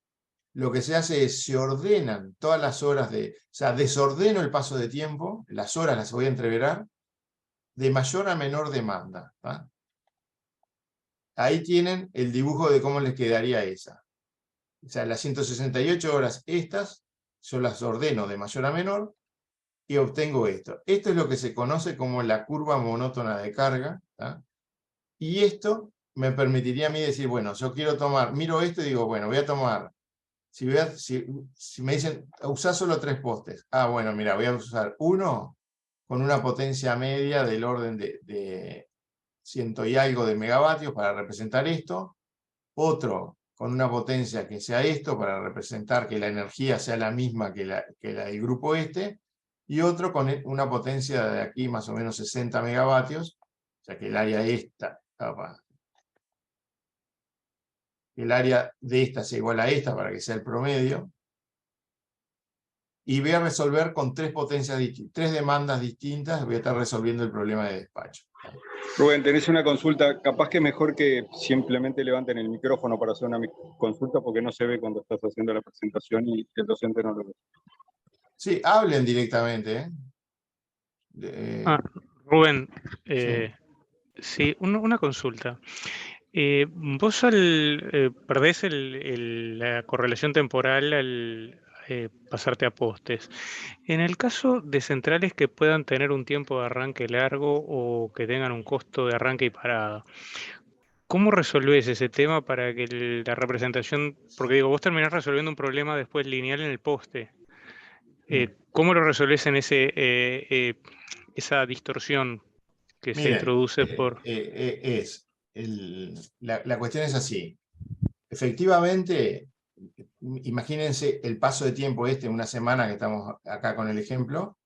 Lo que se hace es, se ordenan todas las horas o sea, desordeno el paso de tiempo, las horas las voy a entreverar, de mayor a menor demanda, ¿tá? Ahí tienen el dibujo de cómo les quedaría esa. O sea, las 168 horas estas, yo las ordeno de mayor a menor, y obtengo esto. Esto es lo que se conoce como la curva monótona de carga, ¿tá? Y esto me permitiría a mí decir, bueno, yo quiero tomar, miro esto y digo, bueno, voy a tomar, si me dicen, usá solo 3 postes. Ah, bueno, mira, voy a usar uno con una potencia media del orden de 100 y algo de megavatios para representar esto, otro con una potencia que sea esto para representar que la energía sea la misma que la del grupo este, y otro con una potencia de aquí más o menos 60 megavatios, o sea que el área esta, el área de esta sea igual a esta para que sea el promedio, y voy a resolver con 3 potencias distintas, 3 demandas distintas, voy a estar resolviendo el problema de despacho. Rubén, tenés una consulta, capaz que es mejor que simplemente levanten el micrófono para hacer una consulta porque no se ve cuando estás haciendo la presentación y el docente no lo ve. Sí, hablen directamente. Rubén, Sí. sí, una consulta. Vos perdés la correlación temporal al pasarte a postes. En el caso de centrales que puedan tener un tiempo de arranque largo o que tengan un costo de arranque y parada, ¿cómo resolvés ese tema para que la representación, porque digo, vos terminás resolviendo un problema después lineal en el poste? ¿Cómo lo resolvés en esa distorsión que se Miren, introduce por... la cuestión es así. Efectivamente, imagínense el paso de tiempo una semana que estamos acá con el ejemplo,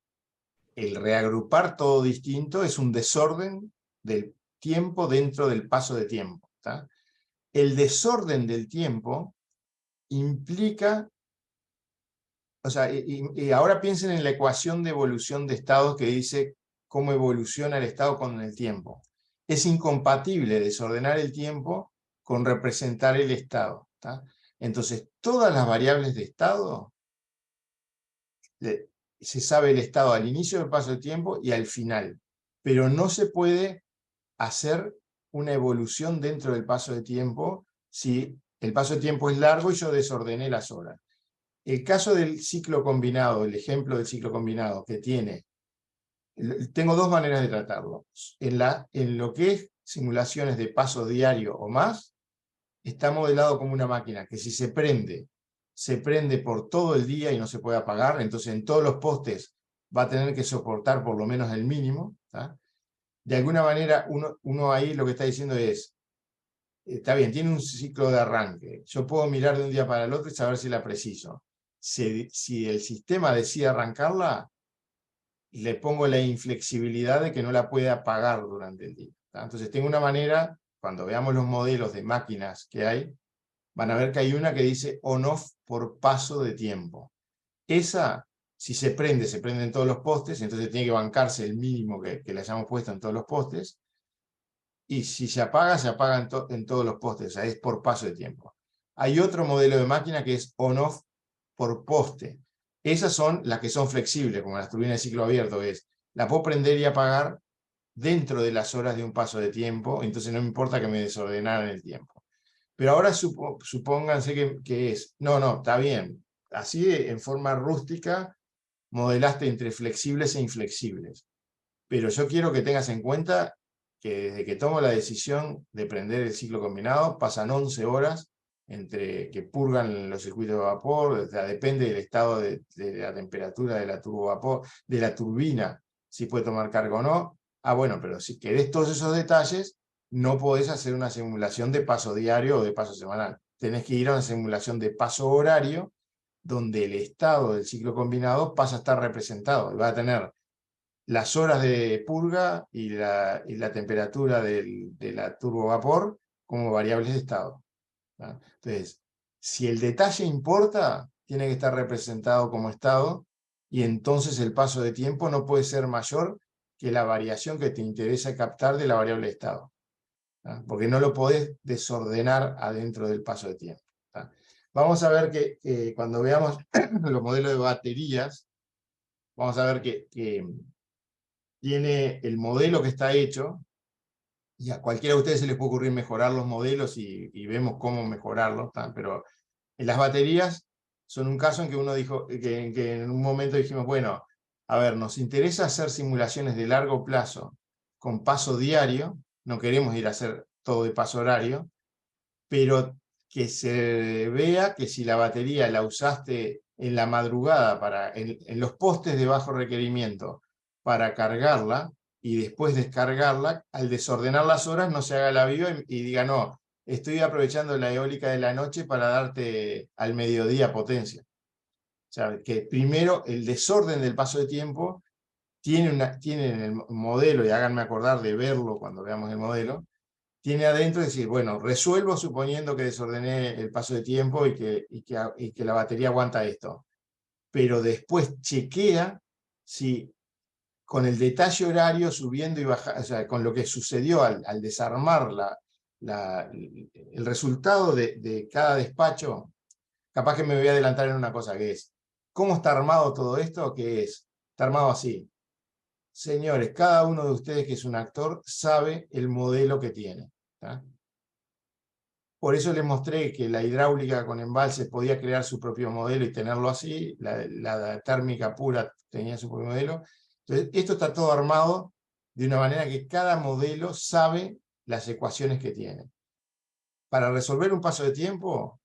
el reagrupar todo distinto es un desorden del tiempo dentro del paso de tiempo, ¿tá? El desorden del tiempo implica, o sea, y ahora piensen en la ecuación de evolución de estados que dice cómo evoluciona el estado con el tiempo. Es incompatible desordenar el tiempo con representar el estado, ¿tá? Entonces, todas las variables de estado, se sabe el estado al inicio del paso de tiempo y al final, pero no se puede hacer una evolución dentro del paso de tiempo si el paso de tiempo es largo y yo desordené las horas. El caso del ciclo combinado, el ejemplo del ciclo combinado que tengo dos maneras de tratarlo. En lo que es simulaciones de paso diario o más, está modelado como una máquina que si se prende por todo el día y no se puede apagar, entonces en todos los postes va a tener que soportar por lo menos el mínimo, ¿tá? De alguna manera uno ahí lo que está diciendo es, está bien, tiene un ciclo de arranque, yo puedo mirar de un día para el otro y saber si la preciso. Si el sistema decide arrancarla, le pongo la inflexibilidad de que no la puede apagar durante el día, ¿tá? Entonces tengo una manera, cuando veamos los modelos de máquinas que hay, van a ver que hay una que dice on-off por paso de tiempo. Esa, si se prende en todos los postes, entonces tiene que bancarse el mínimo que le hayamos puesto en todos los postes, y si se apaga en todos los postes, o sea, es por paso de tiempo. Hay otro modelo de máquina que es on-off por poste. Esas son las que son flexibles, como las turbinas de ciclo abierto, la puedo prender y apagar dentro de las horas de un paso de tiempo, entonces no me importa que me desordenaran el tiempo. Pero ahora supónganse que es, no, está bien, así en forma rústica modelaste entre flexibles e inflexibles. Pero yo quiero que tengas en cuenta que desde que tomo la decisión de prender el ciclo combinado, pasan 11 horas entre que purgan los circuitos de vapor, o sea, depende del estado de la temperatura de la turbovapor, de la turbina, si puede tomar carga o no. Ah, bueno, pero si querés todos esos detalles, no podés hacer una simulación de paso diario o de paso semanal. Tenés que ir a una simulación de paso horario, donde el estado del ciclo combinado pasa a estar representado. Y va a tener las horas de purga y la temperatura de la turbovapor como variables de estado. ¿tá? Entonces, si el detalle importa, tiene que estar representado como estado, y entonces el paso de tiempo no puede ser mayor que la variación que te interesa captar de la variable de estado. ¿tá? Porque no lo podés desordenar adentro del paso de tiempo. ¿tá? Vamos a ver que cuando veamos los modelos de baterías, vamos a ver que tiene el modelo que está hecho, y a cualquiera de ustedes se les puede ocurrir mejorar los modelos y vemos cómo mejorarlos, pero en las baterías son un caso en que uno dijo, que en un momento dijimos, bueno, a ver, nos interesa hacer simulaciones de largo plazo con paso diario, no queremos ir a hacer todo de paso horario, pero que se vea que si la batería la usaste en la madrugada en los postes de bajo requerimiento para cargarla y después descargarla, al desordenar las horas no se haga la viva y diga, no, estoy aprovechando la eólica de la noche para darte al mediodía potencia. O sea, que primero el desorden del paso de tiempo tiene en el modelo, y háganme acordar de verlo cuando veamos el modelo, tiene adentro decir, bueno, resuelvo suponiendo que desordené el paso de tiempo y que la batería aguanta esto. Pero después chequea si con el detalle horario subiendo y bajando, o sea, con lo que sucedió al desarmar el resultado de cada despacho, capaz que me voy a adelantar en una cosa que es, ¿cómo está armado todo esto? Que es, está armado así. Señores, cada uno de ustedes que es un actor sabe el modelo que tiene. ¿tá? Por eso les mostré que la hidráulica con embalses podía crear su propio modelo y tenerlo así, la térmica pura tenía su propio modelo. Entonces, esto está todo armado de una manera que cada modelo sabe las ecuaciones que tiene. Para resolver un paso de tiempo,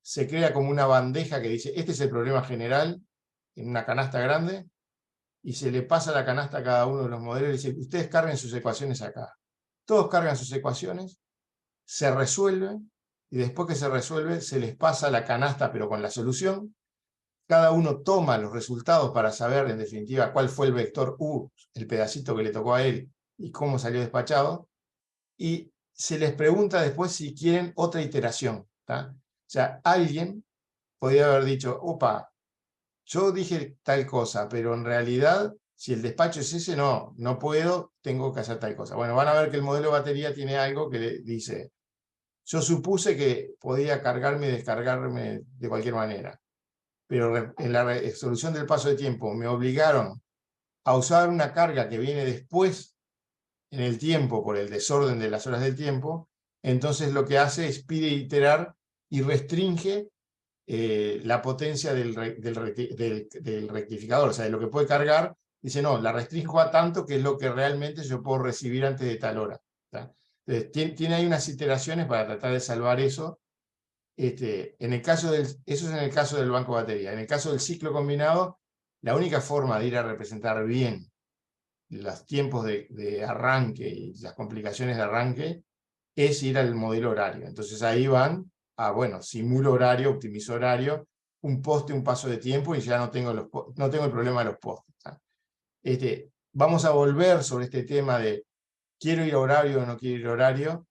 se crea como una bandeja que dice, este es el problema general, en una canasta grande, y se le pasa la canasta a cada uno de los modelos y dice, ustedes carguen sus ecuaciones acá. Todos cargan sus ecuaciones, se resuelve, y después que se resuelve, se les pasa la canasta, pero con la solución. Cada uno toma los resultados para saber, en definitiva, cuál fue el vector U, el pedacito que le tocó a él, y cómo salió despachado. Y se les pregunta después si quieren otra iteración. ¿tá? O sea, alguien podría haber dicho, opa, yo dije tal cosa, pero en realidad, si el despacho es ese, no puedo, tengo que hacer tal cosa. Bueno, van a ver que el modelo de batería tiene algo que le dice, yo supuse que podía cargarme y descargarme de cualquier manera, pero en la resolución del paso de tiempo me obligaron a usar una carga que viene después en el tiempo por el desorden de las horas del tiempo, entonces lo que hace es pide iterar y restringe la potencia del rectificador, o sea, de lo que puede cargar, dice, no, la restringo a tanto que es lo que realmente yo puedo recibir antes de tal hora. ¿tá? Entonces, tiene ahí unas iteraciones para tratar de salvar eso. En el caso eso es en el caso del banco de batería. En el caso del ciclo combinado, la única forma de ir a representar bien los tiempos de arranque y las complicaciones de arranque es ir al modelo horario. Entonces ahí van bueno, simulo horario, optimizo horario, un poste, un paso de tiempo y ya no tengo el problema de los postes. ¿tá? Vamos a volver sobre este tema de quiero ir a horario o no quiero ir a horario,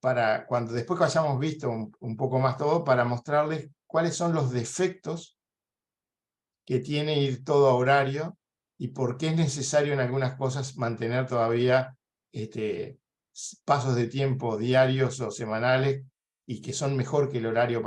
para después que hayamos visto un poco más todo, para mostrarles cuáles son los defectos que tiene ir todo a horario y por qué es necesario en algunas cosas mantener todavía pasos de tiempo diarios o semanales y que son mejor que el horario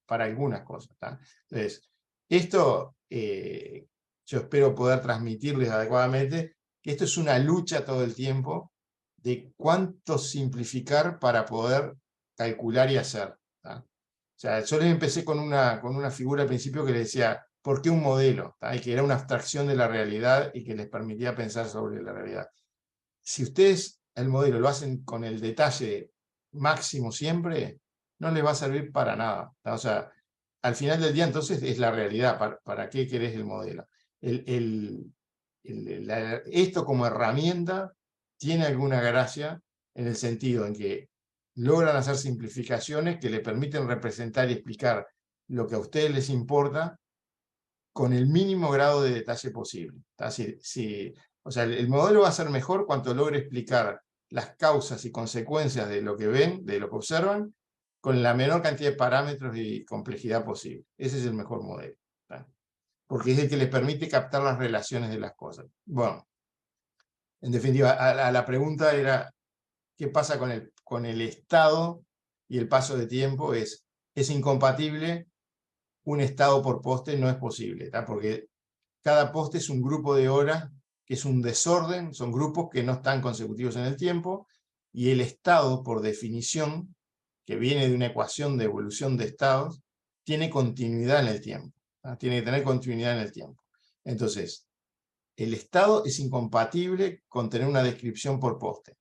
para algunas cosas. ¿tá? Entonces, esto yo espero poder transmitirles adecuadamente, que esto es una lucha todo el tiempo de cuánto simplificar para poder calcular y hacer. ¿tá? O sea, yo les empecé con una figura al principio que les decía, ¿por qué un modelo? ¿tá? Y que era una abstracción de la realidad y que les permitía pensar sobre la realidad. Si ustedes el modelo lo hacen con el detalle máximo siempre, no les va a servir para nada, ¿tá? O sea, al final del día entonces es la realidad, ¿para qué querés el modelo? Esto como herramienta tiene alguna gracia en el sentido en que logran hacer simplificaciones que le permiten representar y explicar lo que a ustedes les importa con el mínimo grado de detalle posible. O sea, el modelo va a ser mejor cuanto logre explicar las causas y consecuencias de lo que ven, de lo que observan, con la menor cantidad de parámetros y complejidad posible. Ese es el mejor modelo, ¿tá? Porque es el que les permite captar las relaciones de las cosas. Bueno, en definitiva, a la pregunta era, ¿qué pasa con el estado y el paso de tiempo? Es incompatible, un estado por poste no es posible, ¿tá? Porque cada poste es un grupo de horas que es un desorden, son grupos que no están consecutivos en el tiempo, y el estado, por definición, que viene de una ecuación de evolución de estados, tiene continuidad en el tiempo, ¿tá? Tiene que tener continuidad en el tiempo. Entonces, el estado es incompatible con tener una descripción por poste.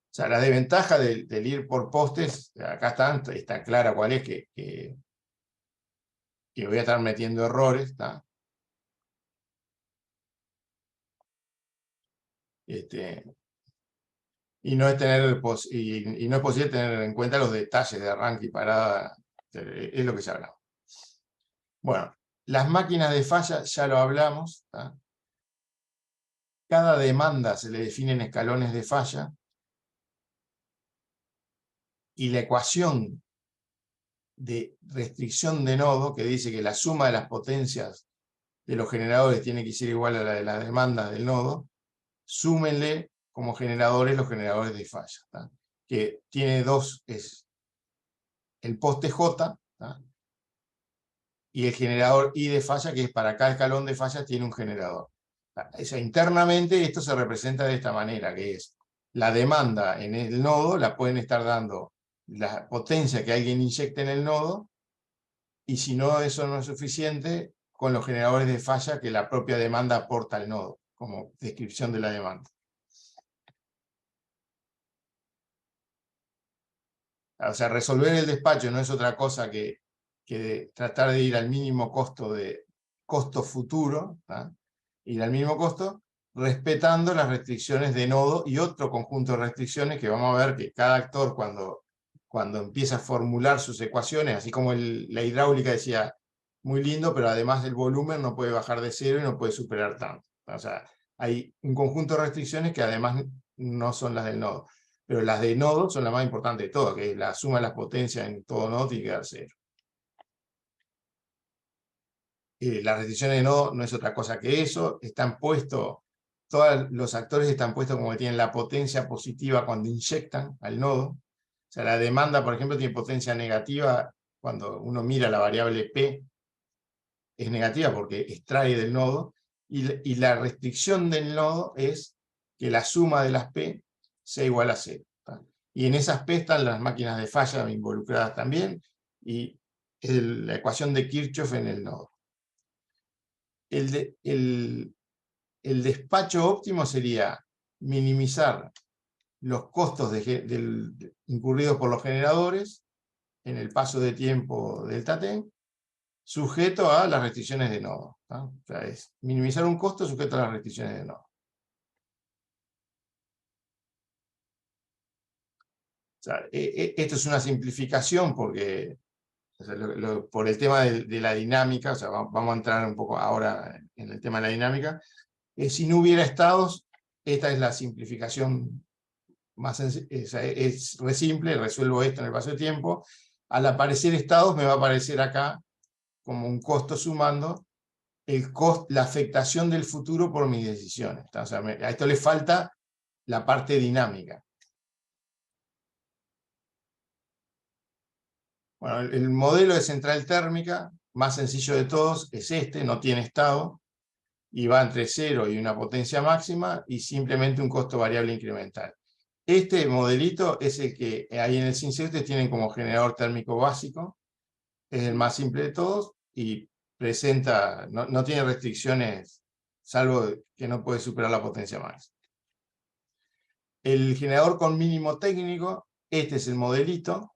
O sea, la desventaja del ir por postes, acá está clara cuál es, que voy a estar metiendo errores, ¿tá? Y no es y no es posible tener en cuenta los detalles de arranque y parada, es lo que ya hablamos. Bueno, las máquinas de falla ya lo hablamos, ¿tá? Cada demanda se le definen escalones de falla, y la ecuación de restricción de nodo, que dice que la suma de las potencias de los generadores tiene que ser igual a la de las demandas del nodo, súmenle como generadores los generadores de falla, ¿tá? Que tiene dos, es el poste J, ¿tá? Y el generador I de falla, que es para cada escalón de falla tiene un generador. O sea, internamente esto se representa de esta manera, que es la demanda en el nodo, la pueden estar dando la potencia que alguien inyecta en el nodo, y si no, eso no es suficiente, con los generadores de falla que la propia demanda aporta al nodo, como descripción de la demanda. O sea, resolver el despacho no es otra cosa que tratar de ir al mínimo costo futuro, ¿tá? Ir al mínimo costo, respetando las restricciones de nodo y otro conjunto de restricciones que vamos a ver que cada actor cuando empieza a formular sus ecuaciones, así como la hidráulica decía, muy lindo, pero además el volumen no puede bajar de cero y no puede superar tanto. O sea, hay un conjunto de restricciones que además no son las del nodo. Pero las de nodo son las más importantes de todas, que es la suma de las potencias en todo nodo tiene que dar cero. Las restricciones de nodo no es otra cosa que eso, están puestos, todos los actores están puestos como que tienen la potencia positiva cuando inyectan al nodo. O sea, la demanda, por ejemplo, tiene potencia negativa cuando uno mira la variable P, es negativa porque extrae del nodo, y la restricción del nodo es que la suma de las P sea igual a 0. ¿tá? Y en esas P están las máquinas de falla involucradas también, y la ecuación de Kirchhoff en el nodo. El despacho óptimo sería minimizar los costos incurridos por los generadores en el paso de tiempo del T, sujeto a las restricciones de nodo. ¿tá? O sea, es minimizar un costo sujeto a las restricciones de nodo. O sea, esto es una simplificación porque, o sea, por el tema de la dinámica, o sea, vamos a entrar un poco ahora en el tema de la dinámica. Si no hubiera estados, esta es la simplificación más sencilla, es re simple, resuelvo esto en el paso de tiempo. Al aparecer estados me va a aparecer acá como un costo sumando la afectación del futuro por mis decisiones. O sea, a esto le falta la parte dinámica. Bueno, el modelo de central térmica, más sencillo de todos, es este, no tiene estado. y va entre 0 y una potencia máxima, y simplemente un costo variable incremental. Este modelito es el que ahí en el SimCity ustedes tienen como generador térmico básico, es el más simple de todos, y presenta, no tiene restricciones, salvo que no puede superar la potencia máxima. El generador con mínimo técnico, este es el modelito.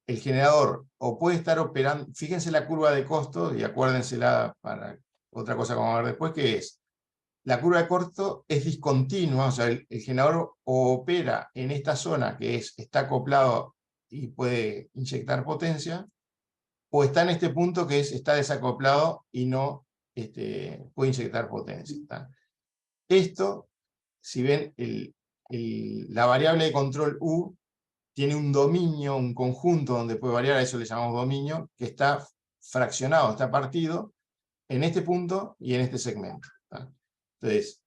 El generador o puede estar operando, fíjense la curva de costos y acuérdensela para otra cosa que vamos a ver después, que es, la curva de costo es discontinua, o sea, el generador o opera en esta zona que está acoplado y puede inyectar potencia, o está en este punto que está desacoplado y no puede inyectar potencia. ¿Está? Esto, si ven, la variable de control U tiene un dominio, un conjunto donde puede variar, a eso le llamamos dominio, que está fraccionado, está partido en este punto y en este segmento. ¿Está? Entonces,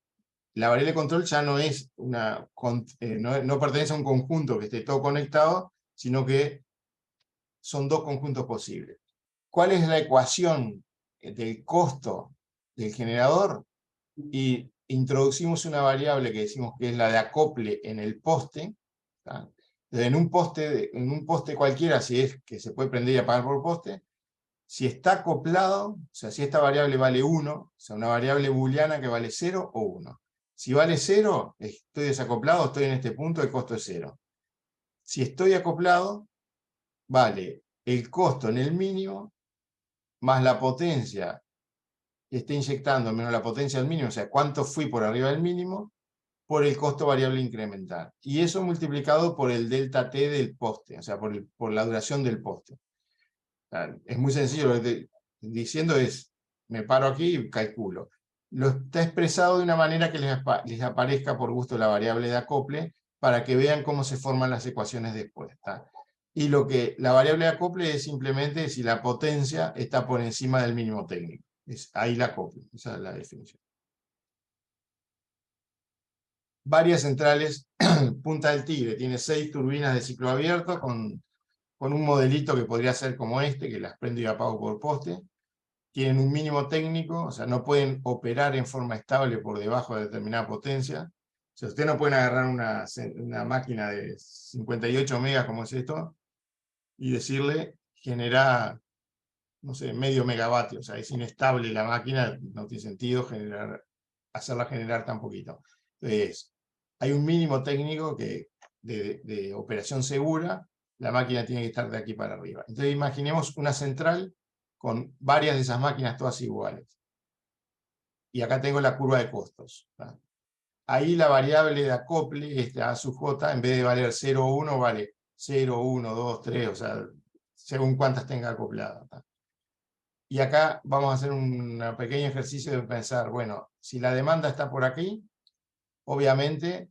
la variable de control ya no es no pertenece a un conjunto que esté todo conectado, sino que son dos conjuntos posibles. ¿Cuál es la ecuación del costo del generador? Y introducimos una variable que decimos que es la de acople en el poste. ¿Está? En un poste cualquiera, si es que se puede prender y apagar por poste, si está acoplado, o sea, si esta variable vale 1, o sea, una variable booleana que vale 0 o 1. Si vale 0, estoy desacoplado, estoy en este punto, el costo es 0. Si estoy acoplado, vale el costo en el mínimo, más la potencia que esté inyectando, menos la potencia del mínimo, o sea, cuánto fui por arriba del mínimo, por el costo variable incremental. Y eso multiplicado por el delta T del poste, o sea, por la duración del poste. O sea, es muy sencillo, lo que estoy diciendo es, me paro aquí y calculo. Lo está expresado de una manera que les aparezca por gusto la variable de acople, para que vean cómo se forman las ecuaciones después. ¿Está? Y la variable de acople es simplemente si la potencia está por encima del mínimo técnico. Ahí la acople, esa es la definición. Varias centrales, Punta del Tigre tiene 6 turbinas de ciclo abierto con un modelito que podría ser como este, que las prendo y apago por poste. Tienen un mínimo técnico, o sea, no pueden operar en forma estable por debajo de determinada potencia. O sea, ustedes no pueden agarrar una máquina de 58 megas como es esto y decirle genera, no sé, medio megavatio. O sea, es inestable la máquina, no tiene sentido hacerla generar tan poquito. Entonces, hay un mínimo técnico de operación segura, la máquina tiene que estar de aquí para arriba. Entonces imaginemos una central con varias de esas máquinas todas iguales. Y acá tengo la curva de costos. ¿Tá? Ahí la variable de acople, A sub J, en vez de valer 0, 1, vale 0, 1, 2, 3, o sea, según cuántas tenga acopladas. ¿Tá? Y acá vamos a hacer un pequeño ejercicio de pensar, bueno, si la demanda está por aquí, obviamente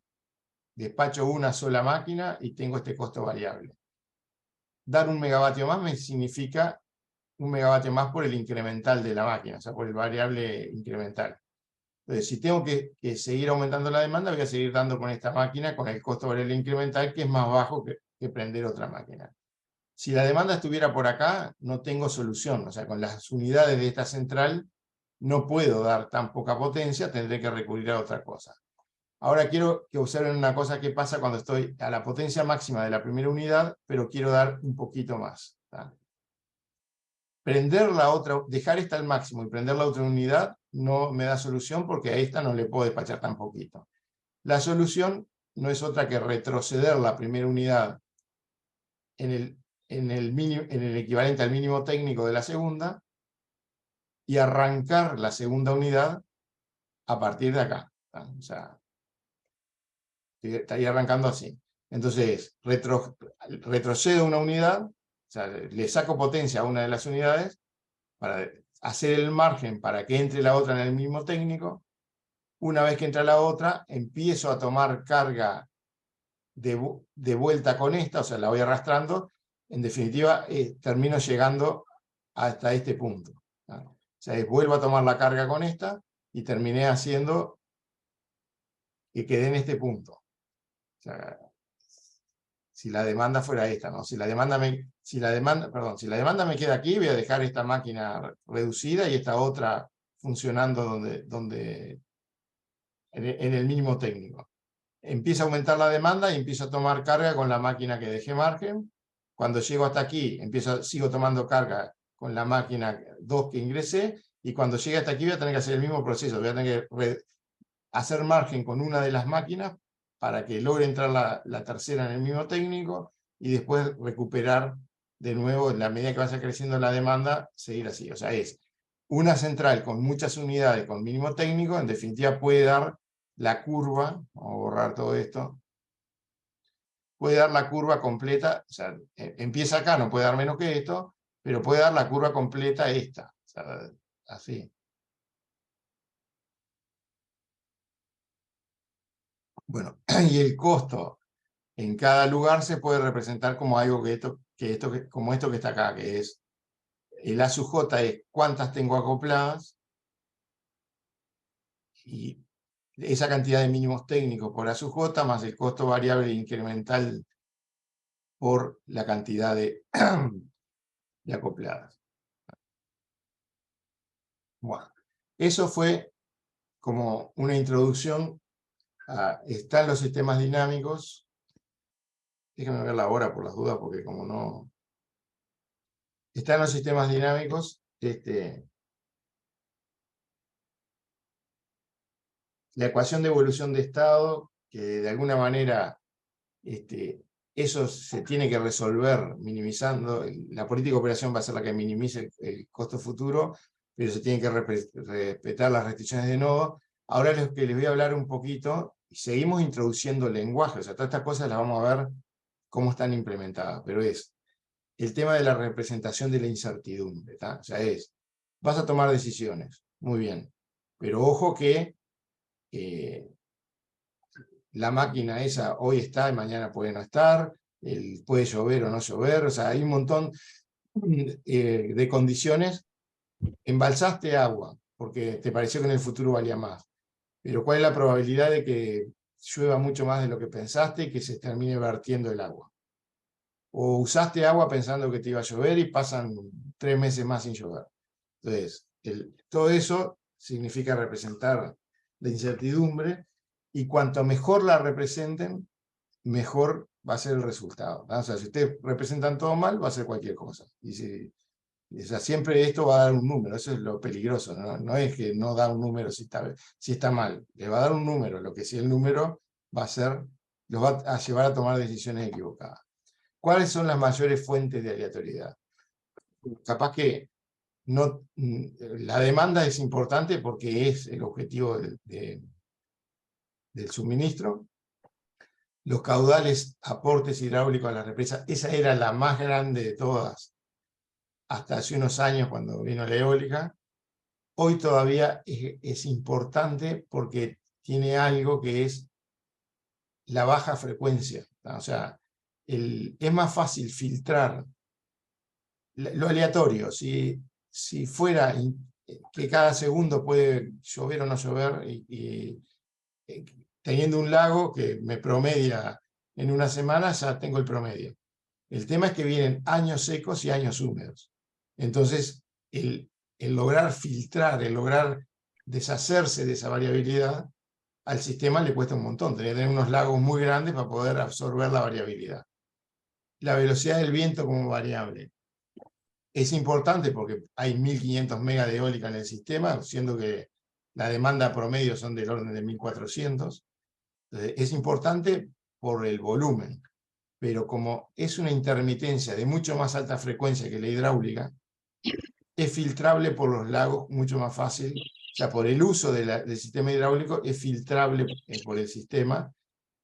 despacho una sola máquina y tengo este costo variable. Dar un megavatio más me significa un megavatio más por el incremental de la máquina, o sea, por el variable incremental. Entonces, si tengo que seguir aumentando la demanda, voy a seguir dando con esta máquina, con el costo variable incremental, que es más bajo que prender otra máquina. Si la demanda estuviera por acá, no tengo solución. O sea, con las unidades de esta central, no puedo dar tan poca potencia, tendré que recurrir a otra cosa. Ahora quiero que observen una cosa que pasa cuando estoy a la potencia máxima de la primera unidad, pero quiero dar un poquito más. ¿Tá? Prender la otra, dejar esta al máximo y prender la otra unidad no me da solución porque a esta no le puedo despachar tan poquito. La solución no es otra que retroceder la primera unidad en el equivalente al mínimo técnico de la segunda y arrancar la segunda unidad a partir de acá. ¿Tá? O sea, estaría arrancando así. Entonces, retrocedo una unidad, o sea, le saco potencia a una de las unidades para hacer el margen para que entre la otra en el mismo técnico. Una vez que entra la otra, empiezo a tomar carga de vuelta con esta, o sea, la voy arrastrando. En definitiva, termino llegando hasta este punto. ¿No? O sea, vuelvo a tomar la carga con esta y terminé haciendo que quede en este punto. O sea, si la demanda fuera esta, ¿no? Si la demanda me queda aquí, voy a dejar esta máquina reducida y esta otra funcionando en el mínimo técnico. Empieza a aumentar la demanda y empiezo a tomar carga con la máquina que dejé margen. Cuando llego hasta aquí, sigo tomando carga con la máquina 2 que ingresé, y cuando llegue hasta aquí voy a tener que hacer el mismo proceso. Voy a tener que hacer margen con una de las máquinas para que logre entrar la tercera en el mínimo técnico, y después recuperar de nuevo, en la medida que vaya creciendo la demanda, seguir así. O sea, es una central con muchas unidades con mínimo técnico, en definitiva puede dar la curva, vamos a borrar todo esto, puede dar la curva completa, o sea, empieza acá, no puede dar menos que esto, pero puede dar la curva completa esta, o sea, así. Bueno, y el costo en cada lugar se puede representar como algo como esto que está acá, que es el A sub J es cuántas tengo acopladas, y esa cantidad de mínimos técnicos por A sub J más el costo variable incremental por la cantidad de acopladas. Bueno, eso fue como una introducción están los sistemas dinámicos. Déjenme ver la hora por las dudas, porque como no... Están los sistemas dinámicos. La ecuación de evolución de estado, que de alguna manera eso se tiene que resolver minimizando. La política de operación va a ser la que minimice el costo futuro, pero se tienen que respetar las restricciones de nodo. Ahora les voy a hablar un poquito, y seguimos introduciendo lenguaje, o sea, todas estas cosas las vamos a ver cómo están implementadas, pero es el tema de la representación de la incertidumbre, ¿tá? O sea, vas a tomar decisiones, muy bien, pero ojo que la máquina esa hoy está y mañana puede no estar, puede llover o no llover, o sea, hay un montón de condiciones. Embalsaste agua porque te pareció que en el futuro valía más, pero ¿cuál es la probabilidad de que llueva mucho más de lo que pensaste y que se termine vertiendo el agua? O usaste agua pensando que te iba a llover y pasan 3 meses más sin llover. Entonces, todo eso significa representar la incertidumbre, y cuanto mejor la representen, mejor va a ser el resultado, ¿no? O sea, si ustedes representan todo mal, va a ser cualquier cosa. O sea, siempre esto va a dar un número, eso es lo peligroso, ¿no? No es que no da un número si está mal, le va a dar un número, lo que sí el número los va a llevar a tomar decisiones equivocadas. ¿Cuáles son las mayores fuentes de aleatoriedad? Capaz que la demanda es importante porque es el objetivo del suministro. Los caudales, aportes hidráulicos a la represa, esa era la más grande de todas, hasta hace unos años cuando vino la eólica. Hoy todavía es importante porque tiene algo que es la baja frecuencia, ¿no? O sea, es más fácil filtrar lo aleatorio. Si fuera que cada segundo puede llover o no llover, teniendo un lago que me promedia en una semana, ya tengo el promedio. El tema es que vienen años secos y años húmedos. Entonces, el lograr filtrar, el lograr deshacerse de esa variabilidad, al sistema le cuesta un montón. Tiene que tener unos lagos muy grandes para poder absorber la variabilidad. La velocidad del viento como variable es importante porque hay 1500 megas de eólica en el sistema, siendo que la demanda promedio son del orden de 1400. Entonces, es importante por el volumen, pero como es una intermitencia de mucho más alta frecuencia que la hidráulica, es filtrable por los lagos mucho más fácil. O sea, por el uso del sistema hidráulico es filtrable por el sistema,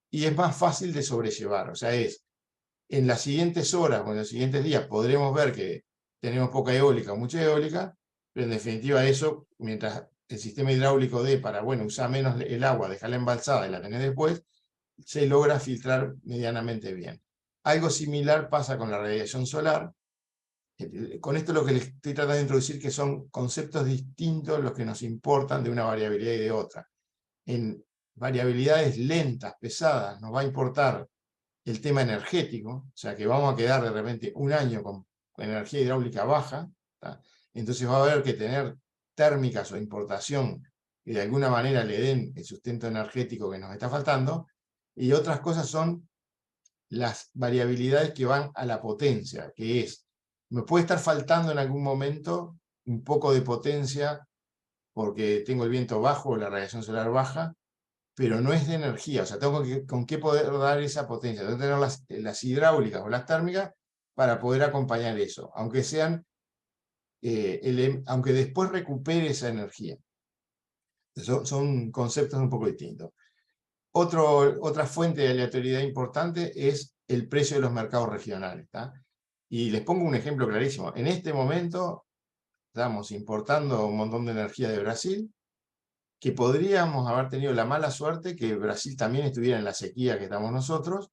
y es más fácil de sobrellevar. O sea, en las siguientes horas o en los siguientes días podremos ver que tenemos poca eólica o mucha eólica, pero en definitiva eso, mientras el sistema hidráulico dé para, bueno, usar menos el agua, dejarla embalsada y la tenés después, se logra filtrar medianamente bien. Algo similar pasa con la radiación solar. Con esto lo que les estoy tratando de introducir, que son conceptos distintos los que nos importan de una variabilidad y de otra. En variabilidades lentas, pesadas, nos va a importar el tema energético, o sea que vamos a quedar de repente un año con energía hidráulica baja, ¿tá? Entonces va a haber que tener térmicas o importación que de alguna manera le den el sustento energético que nos está faltando, y otras cosas son las variabilidades que van a la potencia, que es, me puede estar faltando en algún momento un poco de potencia porque tengo el viento bajo o la radiación solar baja, pero no es de energía, o sea, tengo con qué poder dar esa potencia, tengo que tener las hidráulicas o las térmicas para poder acompañar eso, aunque sean, aunque después recupere esa energía. Son conceptos un poco distintos. Otra fuente de aleatoriedad importante es el precio de los mercados regionales, ¿tá? Y les pongo un ejemplo clarísimo. En este momento estamos importando un montón de energía de Brasil, que podríamos haber tenido la mala suerte que Brasil también estuviera en la sequía que estamos nosotros,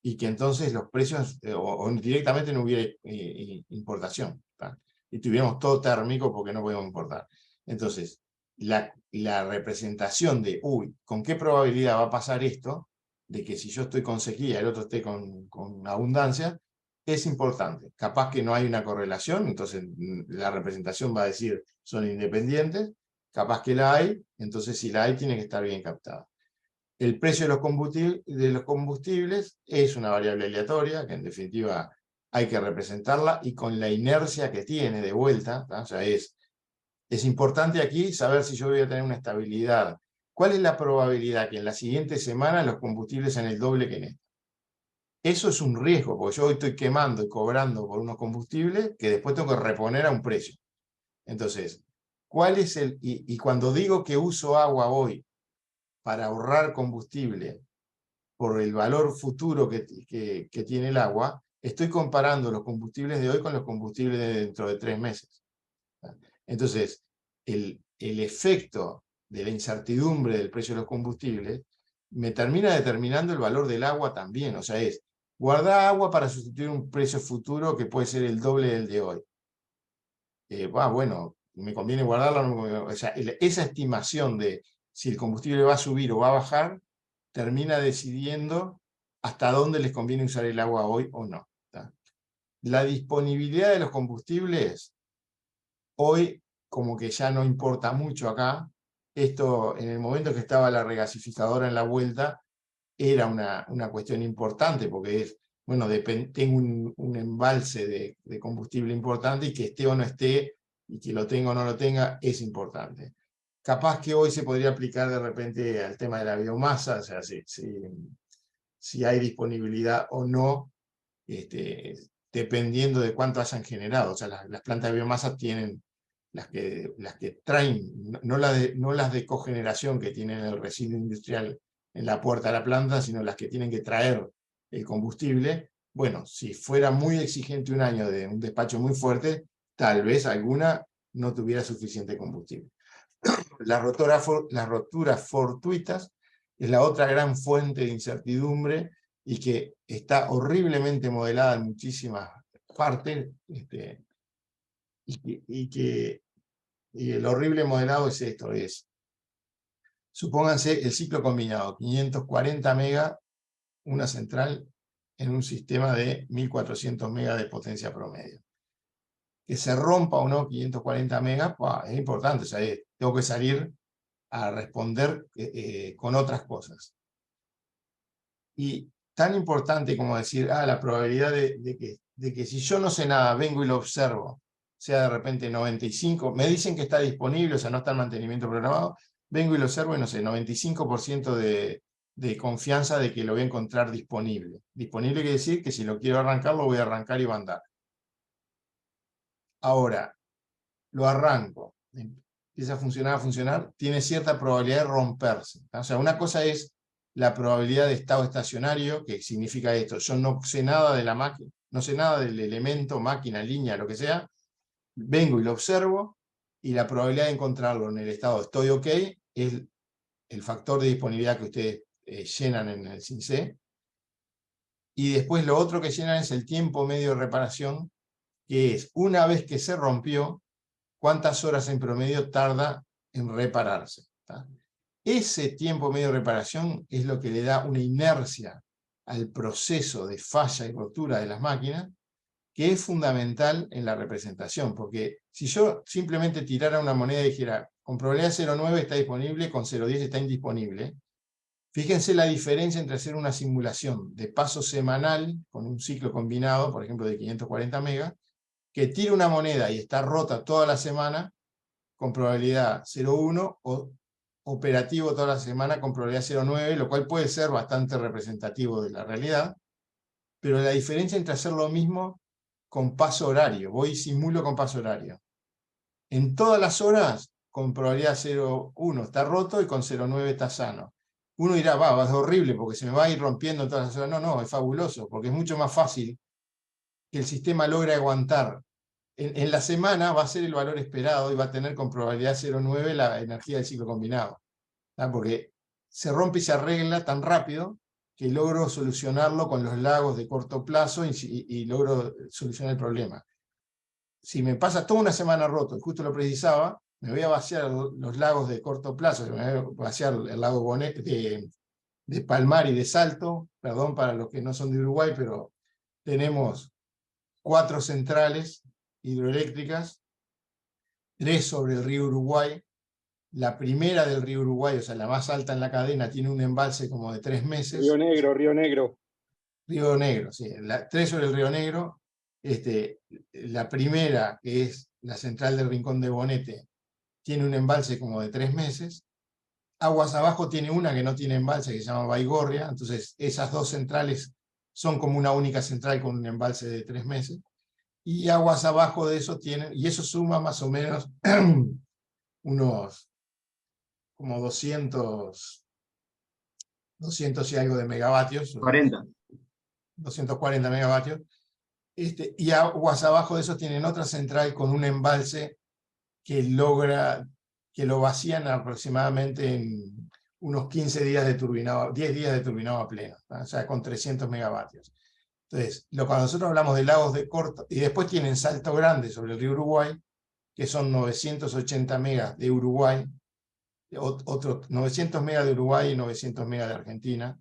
y que entonces los precios, o directamente no hubiera importación, ¿tá? Y tuviéramos todo térmico porque no podíamos importar. Entonces, la representación de, ¿con qué probabilidad va a pasar esto? De que si yo estoy con sequía, el otro esté con abundancia, es importante. Capaz que no hay una correlación, entonces la representación va a decir son independientes. Capaz que la hay, entonces si la hay tiene que estar bien captada. El precio de los combustibles es una variable aleatoria, que en definitiva hay que representarla, y con la inercia que tiene de vuelta, ¿tá? O sea, es importante aquí saber si yo voy a tener una estabilidad. ¿Cuál es la probabilidad que en la siguiente semana los combustibles sean el doble que en esta? Eso es un riesgo, porque yo hoy estoy quemando y cobrando por unos combustibles que después tengo que reponer a un precio. Entonces, ¿cuál es y cuando digo que uso agua hoy para ahorrar combustible por el valor futuro que tiene el agua, estoy comparando los combustibles de hoy con los combustibles de dentro de 3 meses. Entonces, el efecto de la incertidumbre del precio de los combustibles me termina determinando el valor del agua también. O sea, es guardar agua para sustituir un precio futuro que puede ser el doble del de hoy. Bueno, me conviene guardarla. O sea, esa estimación de si el combustible va a subir o va a bajar, termina decidiendo hasta dónde les conviene usar el agua hoy o no, ¿tá? La disponibilidad de los combustibles, hoy como que ya no importa mucho acá. Esto, en el momento que estaba la regasificadora en la vuelta, era una cuestión importante, porque es, bueno, tengo un embalse de combustible importante, y que esté o no esté, y que lo tenga o no lo tenga, es importante. Capaz que hoy se podría aplicar de repente al tema de la biomasa, o sea, si hay disponibilidad o no, dependiendo de cuánto hayan generado. O sea, las plantas de biomasa tienen las que traen, no las de cogeneración que tienen el residuo industrial en la puerta de la planta, sino las que tienen que traer el combustible. Bueno, si fuera muy exigente un año de un despacho muy fuerte, tal vez alguna no tuviera suficiente combustible. Las roturas fortuitas es la otra gran fuente de incertidumbre, y que está horriblemente modelada en muchísimas partes, y el horrible modelado es esto, supónganse el ciclo combinado, 540 megas, una central en un sistema de 1400 megas de potencia promedio. Que se rompa o no 540 megas, es importante, o sea, tengo que salir a responder con otras cosas. Y tan importante como decir, la probabilidad de que si yo no sé nada, vengo y lo observo, sea de repente 95, me dicen que está disponible, o sea, no está en mantenimiento programado, vengo y lo observo y no sé, 95% de confianza de que lo voy a encontrar disponible. Disponible quiere decir que si lo quiero arrancar, lo voy a arrancar y va a andar. Ahora, lo arranco, empieza a funcionar, tiene cierta probabilidad de romperse. O sea, una cosa es la probabilidad de estado estacionario, que significa esto: yo no sé nada de la máquina, no sé nada del elemento, máquina, línea, lo que sea, vengo y lo observo, y la probabilidad de encontrarlo en el estado estoy ok es el factor de disponibilidad que ustedes llenan en el CINCE. Y después lo otro que llenan es el tiempo medio de reparación, que es, una vez que se rompió, cuántas horas en promedio tarda en repararse, ¿tá? Ese tiempo medio de reparación es lo que le da una inercia al proceso de falla y rotura de las máquinas, que es fundamental en la representación, porque si yo simplemente tirara una moneda y dijera, con probabilidad 0,9 está disponible, con 0,10 está indisponible, fíjense la diferencia entre hacer una simulación de paso semanal, con un ciclo combinado, por ejemplo de 540 megas, que tire una moneda y está rota toda la semana, con probabilidad 0,1, o operativo toda la semana con probabilidad 0,9, lo cual puede ser bastante representativo de la realidad, pero la diferencia entre hacer lo mismo con paso horario, voy y simulo con paso horario. En todas las horas, con probabilidad 0,1 está roto y con 0,9 está sano. Uno dirá, va, es horrible porque se me va a ir rompiendo en todas las horas. No, no, es fabuloso, porque es mucho más fácil que el sistema logre aguantar. En la semana va a ser el valor esperado y va a tener con probabilidad 0,9 la energía del ciclo combinado. ¿Tá? Porque se rompe y se arregla tan rápido que logro solucionarlo con los lagos de corto plazo y logro solucionar el problema. Si me pasa toda una semana roto y justo lo precisaba, me voy a vaciar los lagos de corto plazo, me voy a vaciar el lago de Palmar y de Salto, perdón para los que no son de Uruguay, pero tenemos 4 centrales hidroeléctricas, 3 sobre el río Uruguay. La primera del río Uruguay, o sea, la más alta en la cadena, tiene un embalse como de 3 meses. Río Negro, Río Negro. Río Negro, sí. 3 sobre el Río Negro. La primera, que es la central del Rincón de Bonete, tiene un embalse como de 3 meses. Aguas Abajo tiene una que no tiene embalse, que se llama Baigorria. Entonces, esas 2 centrales son como una única central con un embalse de 3 meses. Y aguas abajo de eso tienen, y eso suma más o menos unos como 200 y algo de megavatios. 40. 240 megavatios. Y aguas abajo de eso tienen otra central con un embalse que logra, que lo vacían aproximadamente en unos 15 días de turbinado, 10 días de turbinado a pleno, ¿tá? O sea, con 300 megavatios. Entonces, cuando nosotros hablamos de lagos de corto, y después tienen Salto Grande sobre el río Uruguay, que son 980 megas de Uruguay, otro 900 megas de Uruguay y 900 megas de Argentina.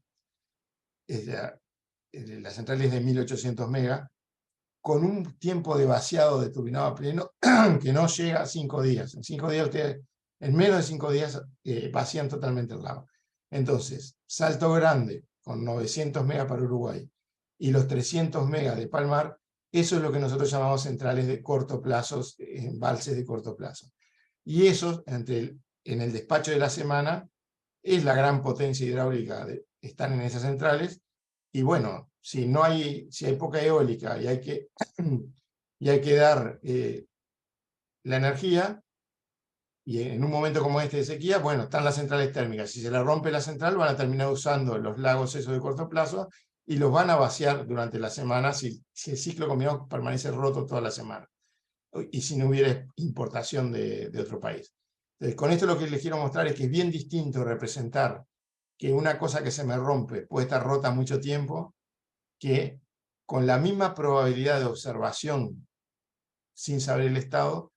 La central es de 1800 megas, con un tiempo de vaciado de turbinado a pleno que no llega a 5 días. En 5 días ustedes, en menos de 5 días, vacían totalmente el lago. Entonces, Salto Grande, con 900 megas para Uruguay, y los 300 megas de Palmar, eso es lo que nosotros llamamos centrales de corto plazo, embalses de corto plazo. Y esos, en el despacho de la semana, es la gran potencia hidráulica, están en esas centrales, y bueno, si hay poca eólica y hay que dar la energía, y en un momento como este de sequía, bueno, están las centrales térmicas. Si se le rompe la central, van a terminar usando los lagos esos de corto plazo y los van a vaciar durante la semana si el ciclo combinado permanece roto toda la semana. Y si no hubiera importación de otro país. Entonces, con esto lo que les quiero mostrar es que es bien distinto representar que una cosa que se me rompe puede estar rota mucho tiempo, que con la misma probabilidad de observación sin saber el estado,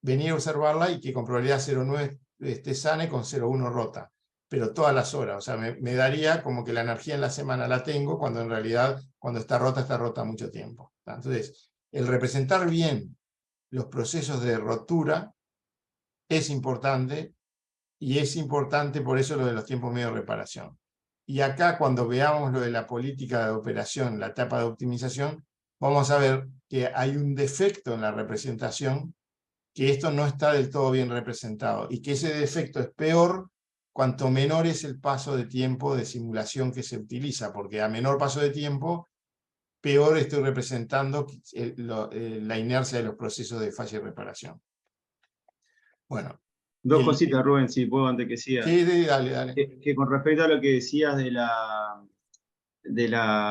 venir a observarla y que con probabilidad 0,9 esté sana y con 0,1 rota, pero todas las horas. O sea, me daría como que la energía en la semana la tengo, cuando en realidad cuando está rota mucho tiempo. Entonces, el representar bien los procesos de rotura es importante, y es importante por eso lo de los tiempos medio de reparación. Y acá, cuando veamos lo de la política de operación, la etapa de optimización, vamos a ver que hay un defecto en la representación, que esto no está del todo bien representado, y que ese defecto es peor cuanto menor es el paso de tiempo de simulación que se utiliza, porque a menor paso de tiempo, peor estoy representando la inercia de los procesos de falla y reparación. Bueno. Dos cositas, Rubén, si puedo, antes que sigas. Sí, dale. Que con respecto a lo que decías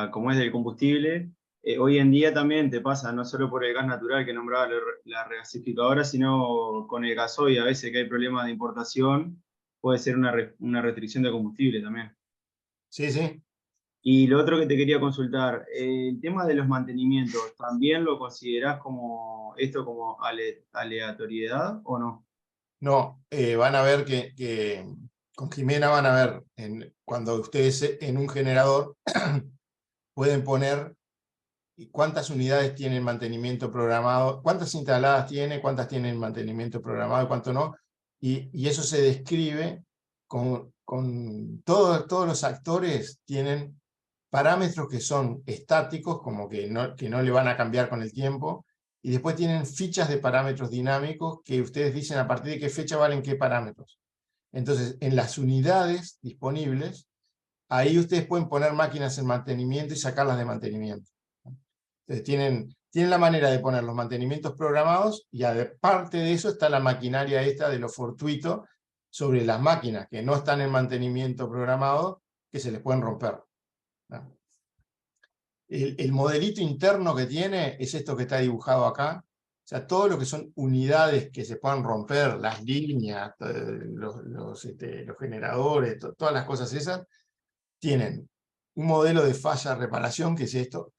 como es del combustible, hoy en día también te pasa, no solo por el gas natural que nombraba la regasificadora, sino con el gasoil, a veces que hay problemas de importación, puede ser una restricción de combustible también. Sí. Y lo otro que te quería consultar, el tema de los mantenimientos, ¿también lo considerás como aleatoriedad o no? No, van a ver que con Jimena van a ver, cuando ustedes en un generador pueden poner y cuántas unidades tienen mantenimiento programado, cuántas instaladas tiene, cuántas tienen mantenimiento programado y cuánto no, y eso se describe con todos los actores tienen parámetros que son estáticos, como que no le van a cambiar con el tiempo, y después tienen fichas de parámetros dinámicos que ustedes dicen a partir de qué fecha valen qué parámetros. Entonces, en las unidades disponibles, ahí ustedes pueden poner máquinas en mantenimiento y sacarlas de mantenimiento. Entonces, tienen la manera de poner los mantenimientos programados, y aparte de eso está la maquinaria esta de lo fortuito sobre las máquinas que no están en mantenimiento programado, que se les pueden romper. ¿No? El modelito interno que tiene es esto que está dibujado acá. O sea, todo lo que son unidades que se puedan romper, las líneas, los generadores, todas las cosas esas, tienen un modelo de falla-reparación, que es esto.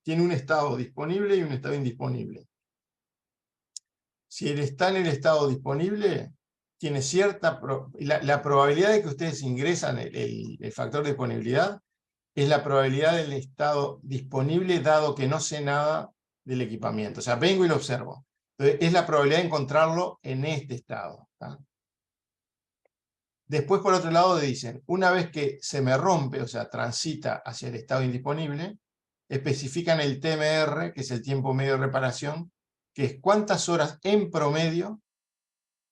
Tiene un estado disponible y un estado indisponible. Si él está en el estado disponible, tiene cierta... La probabilidad de que ustedes ingresan el factor de disponibilidad es la probabilidad del estado disponible dado que no sé nada del equipamiento. O sea, vengo y lo observo. Entonces, es la probabilidad de encontrarlo en este estado. ¿Tá? Después, por otro lado, dicen, una vez que se me rompe, o sea, transita hacia el estado indisponible, especifican el TMR, que es el tiempo medio de reparación, que es cuántas horas en promedio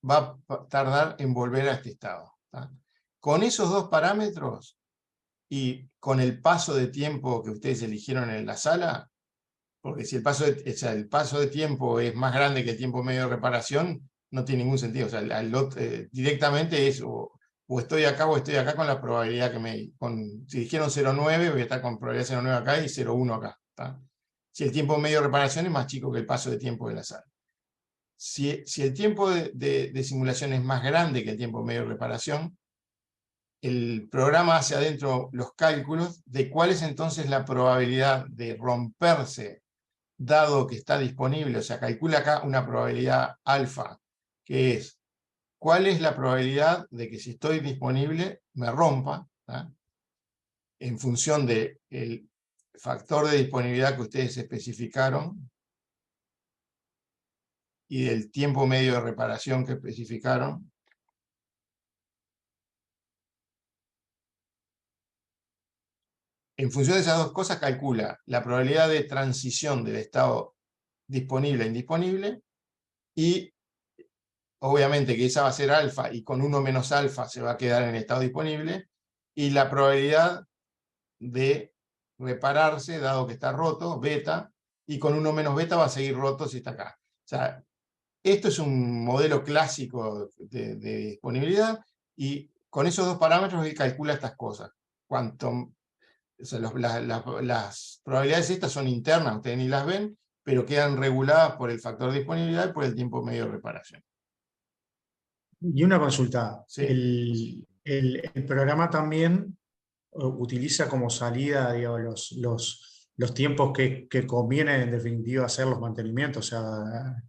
va a tardar en volver a este estado. ¿Tá? Con esos dos parámetros, y con el paso de tiempo que ustedes eligieron en la sala, porque si el paso de tiempo es más grande que el tiempo medio de reparación, no tiene ningún sentido. O sea, directamente es o estoy acá o estoy acá con la probabilidad que si dijeron 0,9, voy a estar con probabilidad 0,9 acá y 0,1 acá. ¿Tá? Si el tiempo medio de reparación es más chico que el paso de tiempo de la sala. Si el tiempo de simulación es más grande que el tiempo medio de reparación, el programa hace adentro los cálculos de cuál es entonces la probabilidad de romperse dado que está disponible. O sea, calcula acá una probabilidad alfa, que es cuál es la probabilidad de que si estoy disponible me rompa, ¿tá? En función del factor de disponibilidad que ustedes especificaron y del tiempo medio de reparación que especificaron. En función de esas dos cosas calcula la probabilidad de transición del estado disponible a indisponible, y obviamente que esa va a ser alfa, y con 1 menos alfa se va a quedar en el estado disponible, y la probabilidad de repararse, dado que está roto, beta, y con 1 menos beta va a seguir roto si está acá. O sea, esto es un modelo clásico de disponibilidad, y con esos dos parámetros él calcula estas cosas. O sea, las probabilidades estas son internas, ustedes ni las ven, pero quedan reguladas por el factor de disponibilidad y por el tiempo medio de reparación. Y una consulta, Sí. el programa también utiliza como salida, digamos, los tiempos que conviene en definitiva hacer los mantenimientos. O sea,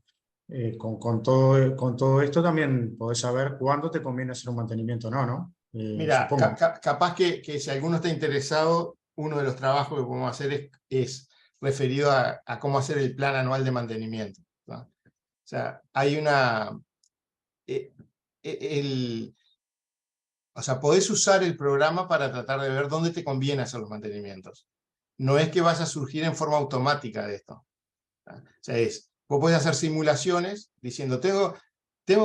con todo esto también podés saber cuándo te conviene hacer un mantenimiento o no, ¿no? Mira, Supongo. capaz que si alguno está interesado, uno de los trabajos que podemos hacer es referido a cómo hacer el plan anual de mantenimiento, ¿no? O sea, hay una... o sea, podés usar el programa para tratar de ver dónde te conviene hacer los mantenimientos. No es que vas a surgir en forma automática de esto. ¿No? O sea, vos podés hacer simulaciones diciendo, tengo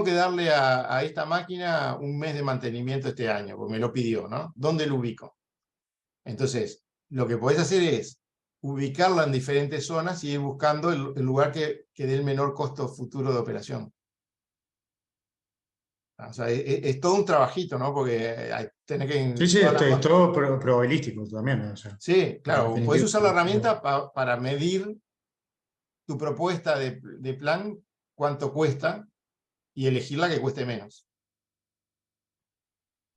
que darle a esta máquina un mes de mantenimiento este año, porque me lo pidió, ¿no? ¿Dónde lo ubico? Entonces, lo que podés hacer es ubicarla en diferentes zonas y ir buscando el lugar que dé el menor costo futuro de operación. O sea, es todo un trabajito, ¿no? Porque tenés que... Sí, es todo probabilístico también. O sea, sí, claro, podés usar la herramienta pero... para medir tu propuesta de plan, cuánto cuesta, y elegir la que cueste menos.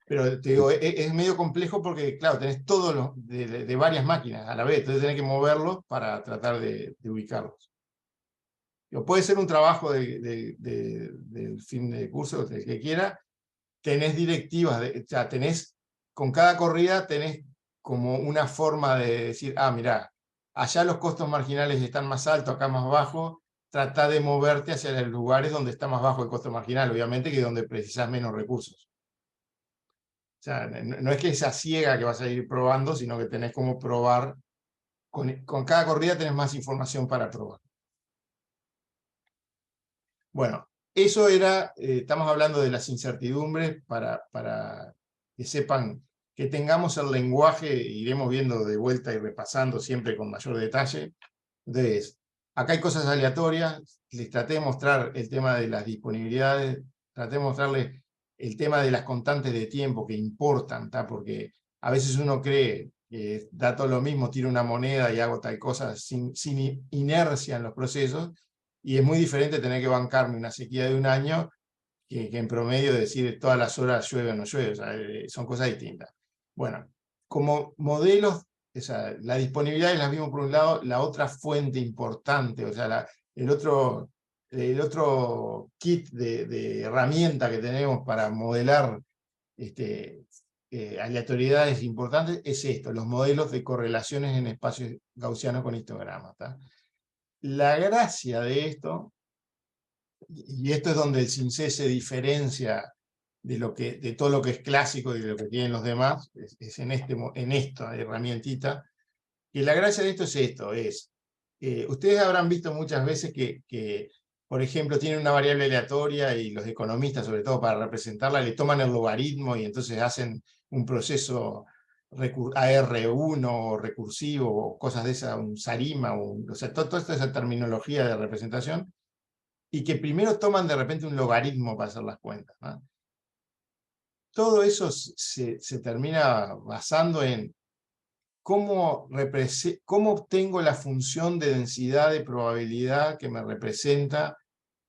Pero te digo, es medio complejo porque, claro, tenés todos de varias máquinas a la vez, entonces tenés que moverlos para tratar de ubicarlos. Puede ser un trabajo del fin de curso, del que quiera. Tenés directivas, o sea, con cada corrida tenés como una forma de decir, ah, mirá, allá los costos marginales están más altos, acá más bajos, trata de moverte hacia los lugares donde está más bajo el costo marginal, obviamente que donde precisas menos recursos. O sea, no es que esa ciega que vas a ir probando, sino que tenés como probar, con cada corrida tenés más información para probar. Bueno, eso era, estamos hablando de las incertidumbres para que sepan, que tengamos el lenguaje, iremos viendo de vuelta y repasando siempre con mayor detalle. Entonces, acá hay cosas aleatorias, les traté de mostrar el tema de las disponibilidades, traté de mostrarles el tema de las constantes de tiempo que importan, ¿tá? Porque a veces uno cree que da todo lo mismo, tiro una moneda y hago tal cosa sin inercia en los procesos, y es muy diferente tener que bancarme una sequía de un año que en promedio decir todas las horas llueve o no llueve, o sea, son cosas distintas. Bueno, como modelos, o sea, la disponibilidad es la misma por un lado, la otra fuente importante, o sea, el otro kit de herramienta que tenemos para modelar aleatoriedades importantes es esto, los modelos de correlaciones en espacios gaussianos con histogramas. La gracia de esto, y esto es donde el SIMC se diferencia de todo lo que es clásico y de lo que tienen los demás, es en esta herramientita, que la gracia de esto es esto, ustedes habrán visto muchas veces que, por ejemplo, tienen una variable aleatoria y los economistas, sobre todo para representarla, le toman el logaritmo y entonces hacen un proceso AR1 o recursivo o cosas de esas, un SARIMA, o sea, toda esa terminología de representación, y que primero toman de repente un logaritmo para hacer las cuentas, ¿no? Todo eso se termina basando en cómo obtengo la función de densidad de probabilidad que me representa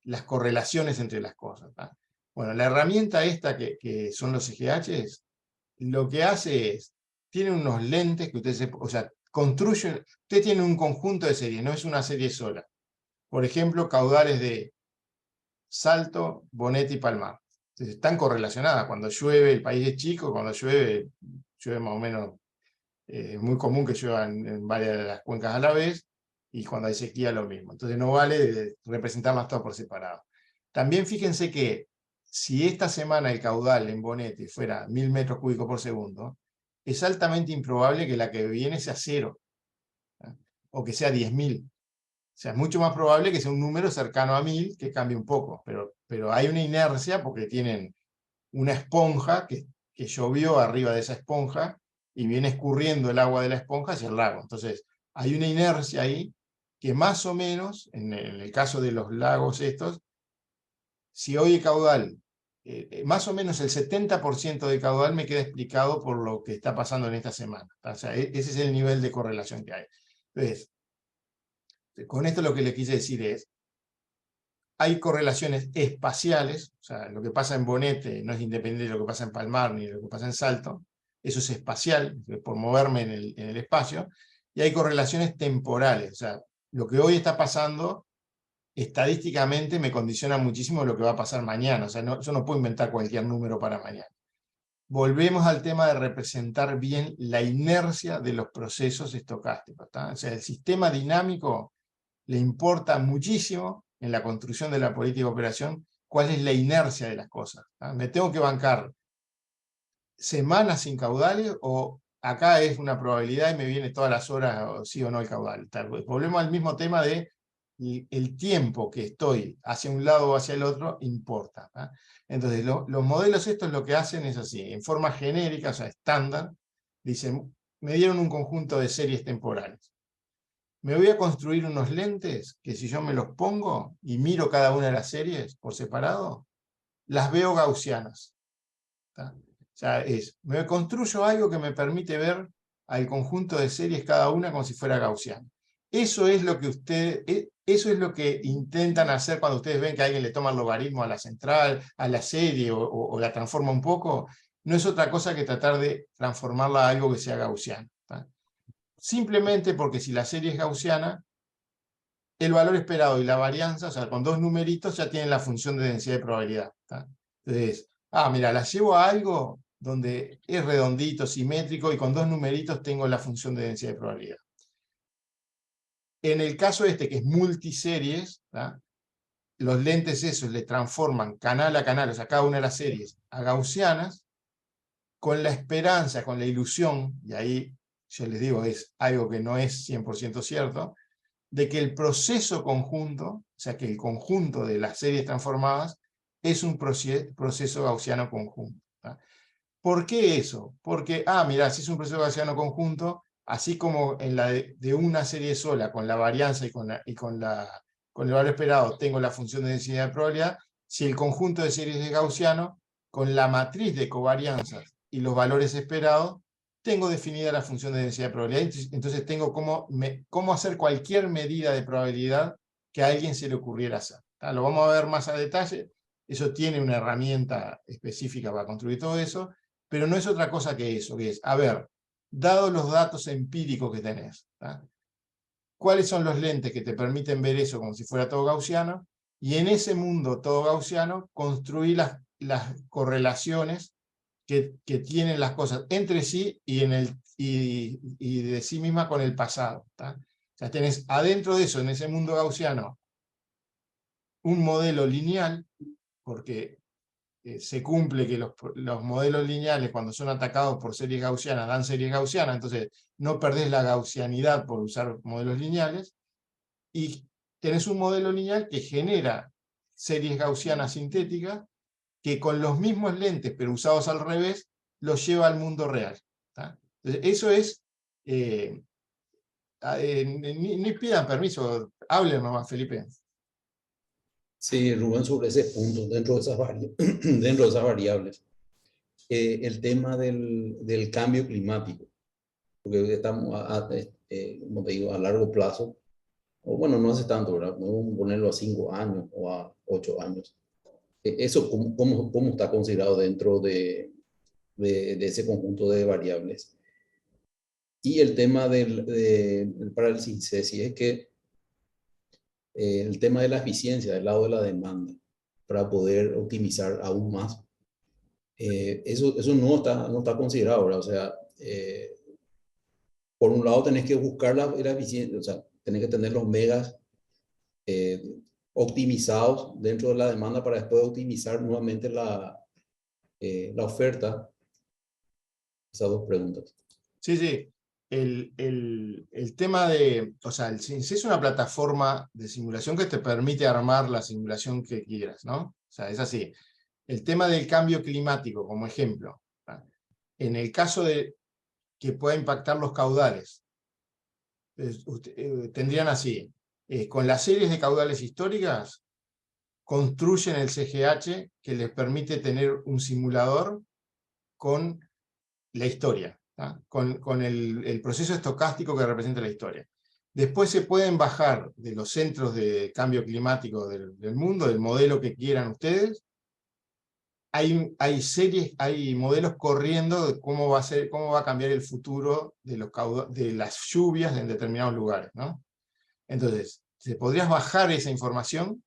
las correlaciones entre las cosas, ¿no? Bueno, la herramienta esta que son los EGHs, lo que hace es, tiene unos lentes que ustedes, o sea, construyen, usted tiene un conjunto de series, no es una serie sola. Por ejemplo, caudales de Salto, Bonete y Palmar. Entonces, están correlacionadas. Cuando llueve, el país es chico, cuando llueve más o menos, es muy común que llueva en varias de las cuencas a la vez, y cuando hay sequía lo mismo. Entonces no vale representarlas todas por separado. También fíjense que si esta semana el caudal en Bonete fuera 1000 metros cúbicos por segundo, es altamente improbable que la que viene sea 0, ¿no? O que sea 10.000. O sea, es mucho más probable que sea un número cercano a 1000 que cambie un poco, pero hay una inercia porque tienen una esponja que llovió arriba de esa esponja y viene escurriendo el agua de la esponja hacia el lago. Entonces, hay una inercia ahí que más o menos, en el caso de los lagos estos, si hoy el caudal, más o menos el 70% del caudal me queda explicado por lo que está pasando en esta semana. O sea, ese es el nivel de correlación que hay. Entonces, con esto lo que le quise decir es, hay correlaciones espaciales, o sea, lo que pasa en Bonete no es independiente de lo que pasa en Palmar ni de lo que pasa en Salto, eso es espacial, por moverme en el espacio, y hay correlaciones temporales, o sea, lo que hoy está pasando, estadísticamente me condiciona muchísimo lo que va a pasar mañana, o sea, yo no puedo inventar cualquier número para mañana. Volvemos al tema de representar bien la inercia de los procesos estocásticos, ¿tá? O sea, el sistema dinámico le importa muchísimo en la construcción de la política de operación cuál es la inercia de las cosas, ¿tá? ¿Me tengo que bancar semanas sin caudales o acá es una probabilidad y me viene todas las horas sí o no el caudal? Volvemos al mismo tema de el tiempo que estoy hacia un lado o hacia el otro importa, ¿tá? Entonces los modelos estos lo que hacen es así, en forma genérica, o sea, estándar, dicen, me dieron un conjunto de series temporales. Me voy a construir unos lentes que si yo me los pongo y miro cada una de las series por separado, las veo gaussianas, ¿tá? O sea, me construyo algo que me permite ver al conjunto de series cada una como si fuera gaussiana. Eso es lo que intentan hacer cuando ustedes ven que alguien le toma el logaritmo a la central, a la serie, o la transforma un poco. No es otra cosa que tratar de transformarla a algo que sea gaussiano, ¿tá? Simplemente porque si la serie es gaussiana, el valor esperado y la varianza, o sea, con dos numeritos ya tienen la función de densidad de probabilidad, ¿tá? Entonces, mira, la llevo a algo donde es redondito, simétrico, y con dos numeritos tengo la función de densidad de probabilidad. En el caso este, que es multiseries, ¿tá? Los lentes esos le transforman canal a canal, o sea, cada una de las series, a gaussianas, con la esperanza, con la ilusión, y ahí yo les digo, es algo que no es 100% cierto, de que el proceso conjunto, o sea, que el conjunto de las series transformadas es un proceso gaussiano conjunto. ¿Tá? ¿Por qué eso? Porque, mira, si es un proceso gaussiano conjunto, así como en la de una serie sola, con la varianza y con el valor esperado, tengo la función de densidad de probabilidad, si el conjunto de series es gaussiano, con la matriz de covarianzas y los valores esperados, tengo definida la función de densidad de probabilidad, entonces tengo cómo hacer cualquier medida de probabilidad que a alguien se le ocurriera hacer. ¿Tá? Lo vamos a ver más a detalle, eso tiene una herramienta específica para construir todo eso, pero no es otra cosa que eso, que es, a ver, dado los datos empíricos que tenés, ¿tá? ¿Cuáles son los lentes que te permiten ver eso como si fuera todo gaussiano? Y en ese mundo todo gaussiano, construir las correlaciones que tienen las cosas entre sí y de sí misma con el pasado. ¿Tá? O sea, tenés adentro de eso, en ese mundo gaussiano, un modelo lineal, porque se cumple que los modelos lineales, cuando son atacados por series gaussianas, dan series gaussianas, entonces no perdés la gaussianidad por usar modelos lineales, y tenés un modelo lineal que genera series gaussianas sintéticas, que con los mismos lentes, pero usados al revés, los lleva al mundo real. ¿Tá? Entonces, eso es... ni pidan permiso, hablen nomás, Felipe. Sí, Rubén, sobre ese punto, dentro de dentro de esas variables, el tema del cambio climático, porque estamos, como te digo, a largo plazo, o bueno, no hace tanto, ¿verdad? Podemos ponerlo a 5 años o a 8 años. ¿Eso cómo está considerado dentro de ese conjunto de variables? Y el tema para el SINCESI es que el tema de la eficiencia del lado de la demanda, para poder optimizar aún más, eso no está considerado, ¿verdad? O sea, por un lado tenés que buscar la eficiencia, o sea, tenés que tener los megas optimizados dentro de la demanda para después optimizar nuevamente la oferta. Esas dos preguntas. Sí, sí. El tema de, o sea, el CINCE es una plataforma de simulación que te permite armar la simulación que quieras, ¿no? O sea, es así. El tema del cambio climático, como ejemplo, ¿tá? En el caso de que pueda impactar los caudales, tendrían así, con las series de caudales históricas, construyen el CGH que les permite tener un simulador con la historia, ¿tá? Con el proceso estocástico que representa la historia. Después se pueden bajar de los centros de cambio climático del mundo, del modelo que quieran ustedes. Hay series, hay modelos corriendo de cómo va a cambiar el futuro de las lluvias en determinados lugares, ¿no? Entonces, te podrías bajar esa información,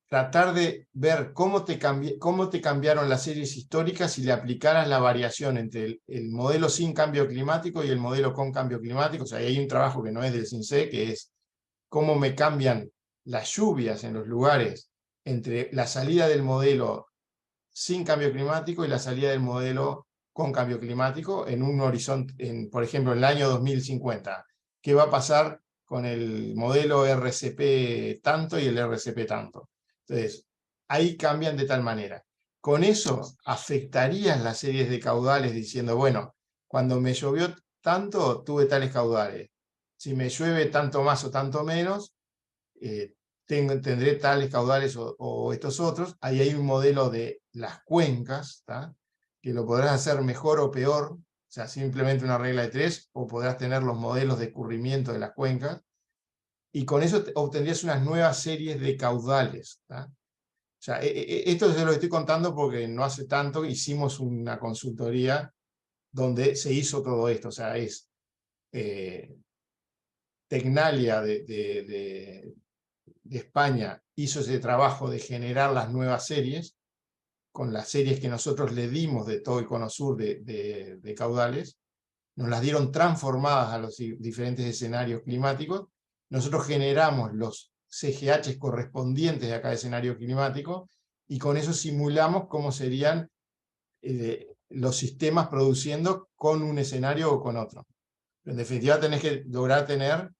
tratar de ver cómo te cambiaron las series históricas si le aplicaras la variación entre el modelo sin cambio climático y el modelo con cambio climático. O sea, hay un trabajo que no es del CINCE, que es cómo me cambian las lluvias en los lugares entre la salida del modelo sin cambio climático y la salida del modelo con cambio climático en un horizonte, por ejemplo, en el año 2050. ¿Qué va a pasar con el modelo RCP tanto y el RCP tanto? Entonces, ahí cambian de tal manera. Con eso afectarías las series de caudales diciendo, bueno, cuando me llovió tanto, tuve tales caudales. Si me llueve tanto más o tanto menos, tendré tales caudales o estos otros. Ahí hay un modelo de las cuencas, ¿tá? Que lo podrás hacer mejor o peor, o sea, simplemente una regla de 3, o podrás tener los modelos de escurrimiento de las cuencas, y con eso obtendrías unas nuevas series de caudales. ¿Tá? O sea, esto se lo estoy contando porque no hace tanto hicimos una consultoría donde se hizo todo esto. O sea, es Tecnalia de España hizo ese trabajo de generar las nuevas series, con las series que nosotros le dimos de todo el cono sur de caudales, nos las dieron transformadas a los diferentes escenarios climáticos. Nosotros generamos los CGH correspondientes a cada escenario climático y con eso simulamos cómo serían los sistemas produciendo con un escenario o con otro. Pero en definitiva tenés que lograr tener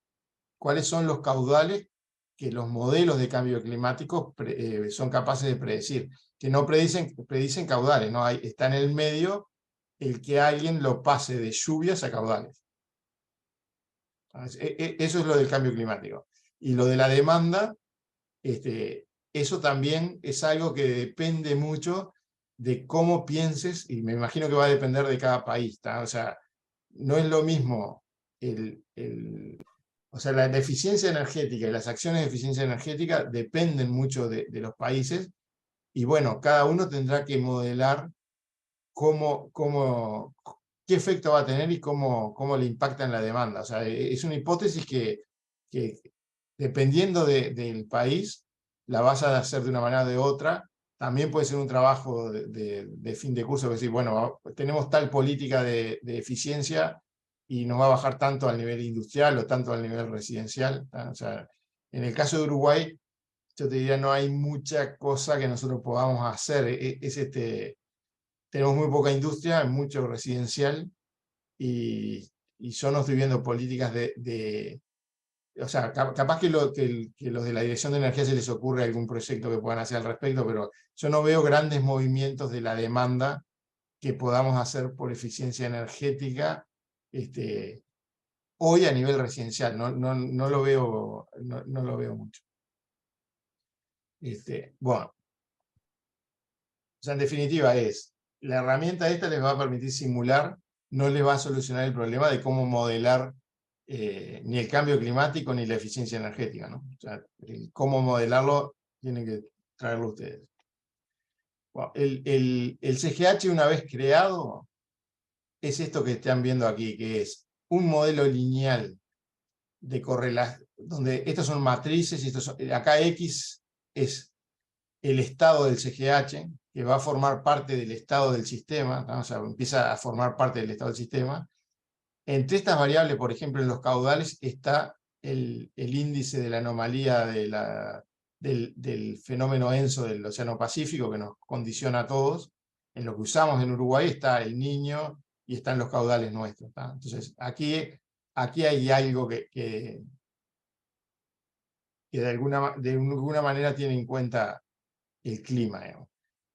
cuáles son los caudales que los modelos de cambio climático son capaces de predecir, que no predicen caudales, ¿no? Está en el medio el que alguien lo pase de lluvias a caudales. Eso es lo del cambio climático. Y lo de la demanda, eso también es algo que depende mucho de cómo pienses, y me imagino que va a depender de cada país, ¿tá? O sea, no es lo mismo o sea, la eficiencia energética y las acciones de eficiencia energética dependen mucho de los países, y bueno, cada uno tendrá que modelar qué efecto va a tener y cómo le impacta en la demanda. O sea, es una hipótesis que dependiendo del país, la vas a hacer de una manera o de otra. También puede ser un trabajo de fin de curso, que decir, bueno, tenemos tal política de eficiencia y nos va a bajar tanto al nivel industrial o tanto al nivel residencial. O sea, en el caso de Uruguay, yo te diría, no hay mucha cosa que nosotros podamos hacer. Tenemos muy poca industria, mucho residencial, y yo no estoy viendo políticas o sea, capaz que los de la Dirección de Energía se les ocurre algún proyecto que puedan hacer al respecto, pero yo no veo grandes movimientos de la demanda que podamos hacer por eficiencia energética hoy a nivel residencial. No lo veo, no lo veo mucho. Bueno, o sea, en definitiva la herramienta esta les va a permitir simular, no les va a solucionar el problema de cómo modelar ni el cambio climático ni la eficiencia energética, ¿no? O sea, cómo modelarlo tienen que traerlo ustedes. Bueno, el CGH, una vez creado, es esto que están viendo aquí, que es un modelo lineal de correlación, donde estas son matrices, y acá X es el estado del CGH, que va a formar parte del estado del sistema, ¿no? O sea, empieza a formar parte del estado del sistema. Entre estas variables, por ejemplo, en los caudales está el índice de la anomalía del fenómeno ENSO del Océano Pacífico, que nos condiciona a todos. En lo que usamos en Uruguay está el Niño y están los caudales nuestros, ¿tá? Entonces, aquí hay algo que de alguna manera tiene en cuenta el clima.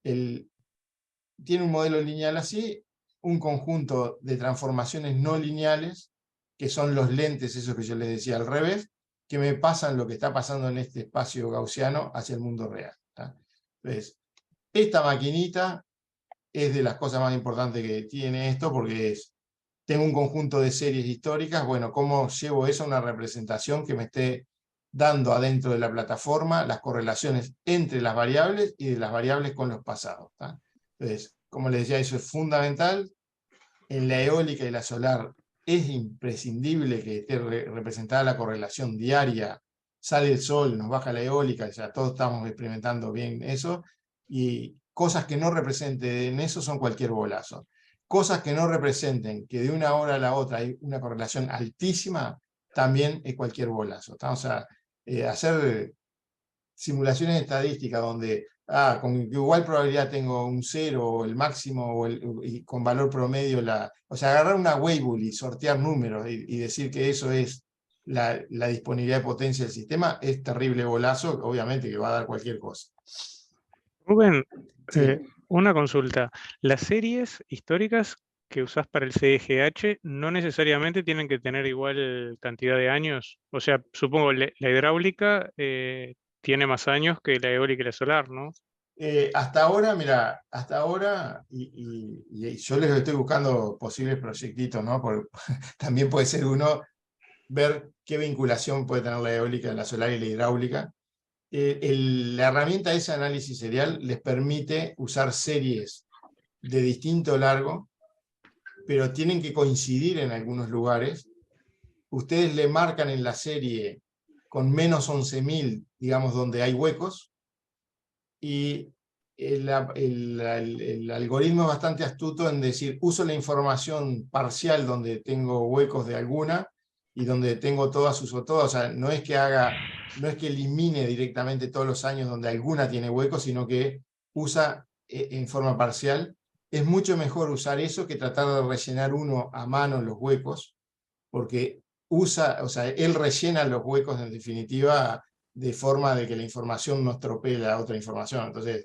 Tiene un modelo lineal así, un conjunto de transformaciones no lineales, que son los lentes, esos que yo les decía al revés, que me pasan lo que está pasando en este espacio gaussiano hacia el mundo real, ¿tá? Entonces, esta maquinita es de las cosas más importantes que tiene esto, porque tengo un conjunto de series históricas, bueno, ¿cómo llevo eso a una representación que me esté dando adentro de la plataforma las correlaciones entre las variables y de las variables con los pasados, ¿tá? Entonces, como les decía, eso es fundamental. En la eólica y la solar es imprescindible que esté representada la correlación diaria. Sale el sol, nos baja la eólica, ya todos estamos experimentando bien eso, y cosas que no representen eso son cualquier bolazo. Cosas que no representen que de una hora a la otra hay una correlación altísima, también es cualquier bolazo. O sea, hacer simulaciones estadísticas donde con igual probabilidad tengo un 0 o el máximo y con valor promedio, o sea, agarrar una Weibull y sortear números y decir que eso es la disponibilidad de potencia del sistema, es terrible bolazo, obviamente que va a dar cualquier cosa. Rubén, Sí. una consulta. Las series históricas que usás para el CGH no necesariamente tienen que tener igual cantidad de años. O sea, supongo la hidráulica tiene más años que la eólica y la solar, ¿no? Hasta ahora, mira, y yo les estoy buscando posibles proyectitos, ¿no? También puede ser uno ver qué vinculación puede tener la eólica, la solar y la hidráulica. La herramienta de ese análisis serial les permite usar series de distinto largo, pero tienen que coincidir en algunos lugares. Ustedes le marcan en la serie con menos 11.000, digamos, donde hay huecos, y el algoritmo es bastante astuto en decir, uso la información parcial donde tengo huecos de alguna y donde tengo todas, uso todas. O sea, no es que elimine directamente todos los años donde alguna tiene huecos, sino que usa en forma parcial. Es mucho mejor usar eso que tratar de rellenar uno a mano los huecos, porque él rellena los huecos en definitiva de forma de que la información no estropee la otra información. Entonces,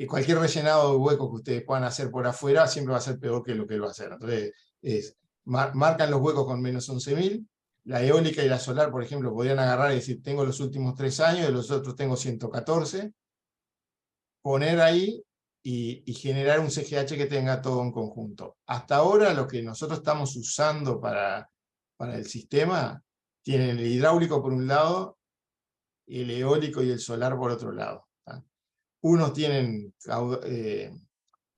cualquier rellenado de hueco que ustedes puedan hacer por afuera siempre va a ser peor que lo que él va a hacer. Entonces, marcan los huecos con menos 11.000. La eólica y la solar, por ejemplo, podrían agarrar y decir, tengo los últimos 3 años, de los otros tengo 114. Poner ahí y generar un CGH que tenga todo en conjunto. Hasta ahora lo que nosotros estamos usando para el sistema, tienen el hidráulico por un lado, el eólico y el solar por otro lado. Unos tienen,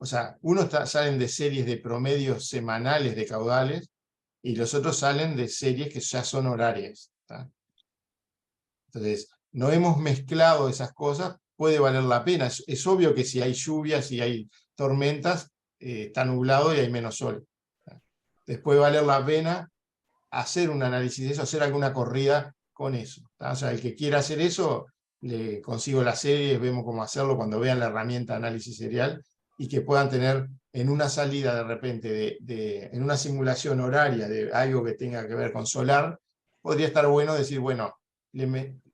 salen de series de promedios semanales de caudales, y los otros salen de series que ya son horarias. Entonces, no hemos mezclado esas cosas, puede valer la pena. Es obvio que si hay lluvias, si hay tormentas, está nublado y hay menos sol. Después valer la pena hacer un análisis de eso, hacer alguna corrida con eso. O sea, el que quiera hacer eso, le consigo las series, vemos cómo hacerlo cuando vean la herramienta de análisis serial, y que puedan tener en una salida de repente, en una simulación horaria de algo que tenga que ver con solar, podría estar bueno decir, bueno,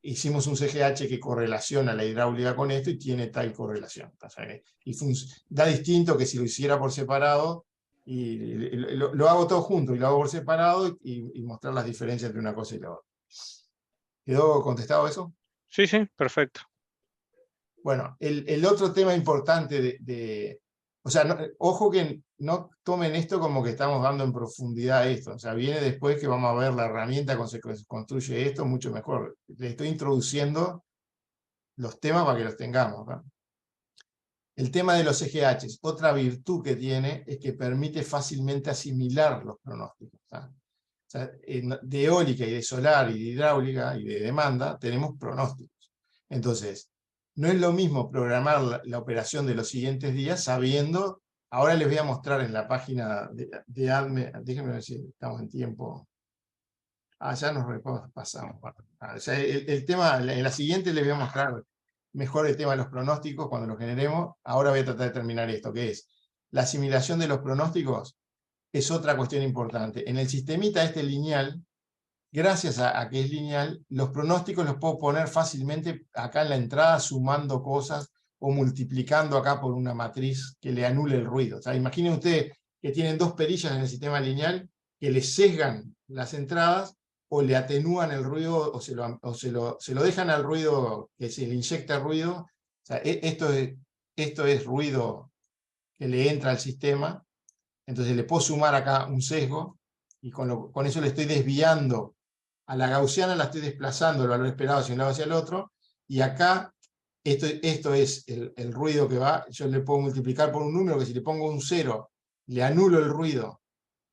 hicimos un CGH que correlaciona la hidráulica con esto y tiene tal correlación. O sea, da distinto que si lo hiciera por separado, y lo hago todo junto y lo hago por separado y mostrar las diferencias entre una cosa y la otra. ¿Quedó contestado eso? Sí, sí, perfecto. Bueno, el otro tema importante o sea, ojo que no tomen esto como que estamos dando en profundidad esto. O sea, viene después que vamos a ver la herramienta con que se construye esto mucho mejor. Le estoy introduciendo los temas para que los tengamos, ¿no? El tema de los EGHs, otra virtud que tiene es que permite fácilmente asimilar los pronósticos. O sea, de eólica y de solar y de hidráulica y de demanda tenemos pronósticos. Entonces, no es lo mismo programar la operación de los siguientes días sabiendo, ahora les voy a mostrar en la página de ADME, déjenme ver si estamos en tiempo. Ya nos pasamos. O sea, el tema, en la siguiente les voy a mostrar mejor el tema de los pronósticos cuando los generemos. Ahora voy a tratar de terminar esto, que es la asimilación de los pronósticos. Es otra cuestión importante. En el sistemita este lineal, gracias a que es lineal, los pronósticos los puedo poner fácilmente acá en la entrada, sumando cosas o multiplicando acá por una matriz que le anule el ruido. O sea, imaginen ustedes que tienen dos perillas en el sistema lineal que le sesgan las entradas o le atenúan el ruido o se lo dejan al ruido, que se le inyecta ruido. O sea, esto es ruido que le entra al sistema. Entonces le puedo sumar acá un sesgo y con eso le estoy desviando a la gaussiana, la estoy desplazando el valor esperado hacia un lado hacia el otro, y acá esto es el ruido que va. Yo le puedo multiplicar por un número que si le pongo un 0 le anulo el ruido,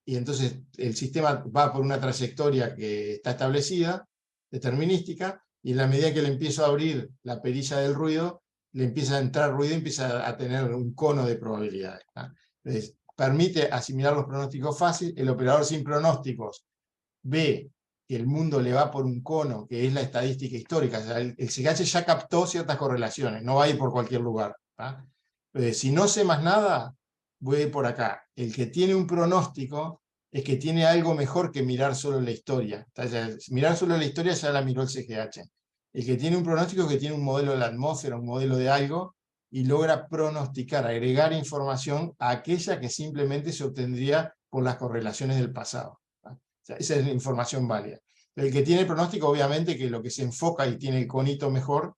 y entonces el sistema va por una trayectoria que está establecida, determinística, y en la medida que le empiezo a abrir la perilla del ruido, le empieza a entrar ruido y empieza a tener un cono de probabilidades. Entonces, permite asimilar los pronósticos fácil. El operador sin pronósticos ve que el mundo le va por un cono, que es la estadística histórica. O sea, el CGH ya captó ciertas correlaciones, no va a ir por cualquier lugar. Si no sé más nada, voy a ir por acá. El que tiene un pronóstico es que tiene algo mejor que mirar solo la historia. Mirar solo la historia ya la miró el CGH. El que tiene un pronóstico es que tiene un modelo de la atmósfera, un modelo de algo, y logra pronosticar, agregar información a aquella que simplemente se obtendría por las correlaciones del pasado. O sea, esa es la información válida. El que tiene pronóstico, obviamente, que lo que se enfoca y tiene el conito mejor,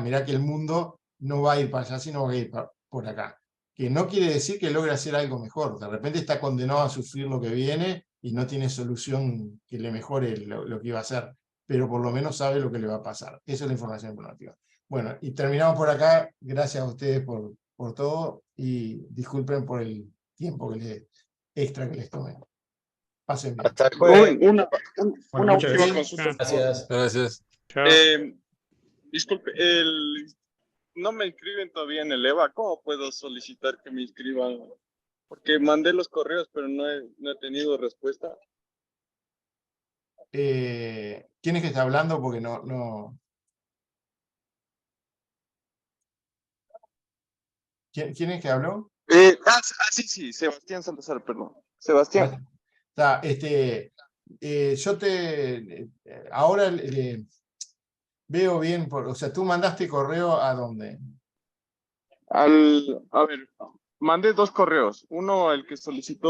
mirá que el mundo no va a ir para allá, sino va a ir por acá. Que no quiere decir que logre hacer algo mejor. De repente está condenado a sufrir lo que viene y no tiene solución que le mejore lo que iba a hacer, pero por lo menos sabe lo que le va a pasar. Esa es la información pronóstica. Bueno, y terminamos por acá. Gracias a ustedes por todo, y disculpen por el tiempo extra que les tomé. Pasen bien. Hasta el jueves. Bueno, Una muchas última gracias. consulta. Gracias. Chao. Disculpe, no me inscriben todavía en el EVA. ¿Cómo puedo solicitar que me inscriban? Porque mandé los correos, pero no he tenido respuesta. ¿Quién es que está hablando? Porque no. ¿Quién es que habló? Sí, Sebastián Salazar, perdón. Sebastián. Está, yo ahora veo bien, o sea, tú mandaste correo ¿a dónde? A ver, mandé 2 correos. Uno, el que solicitó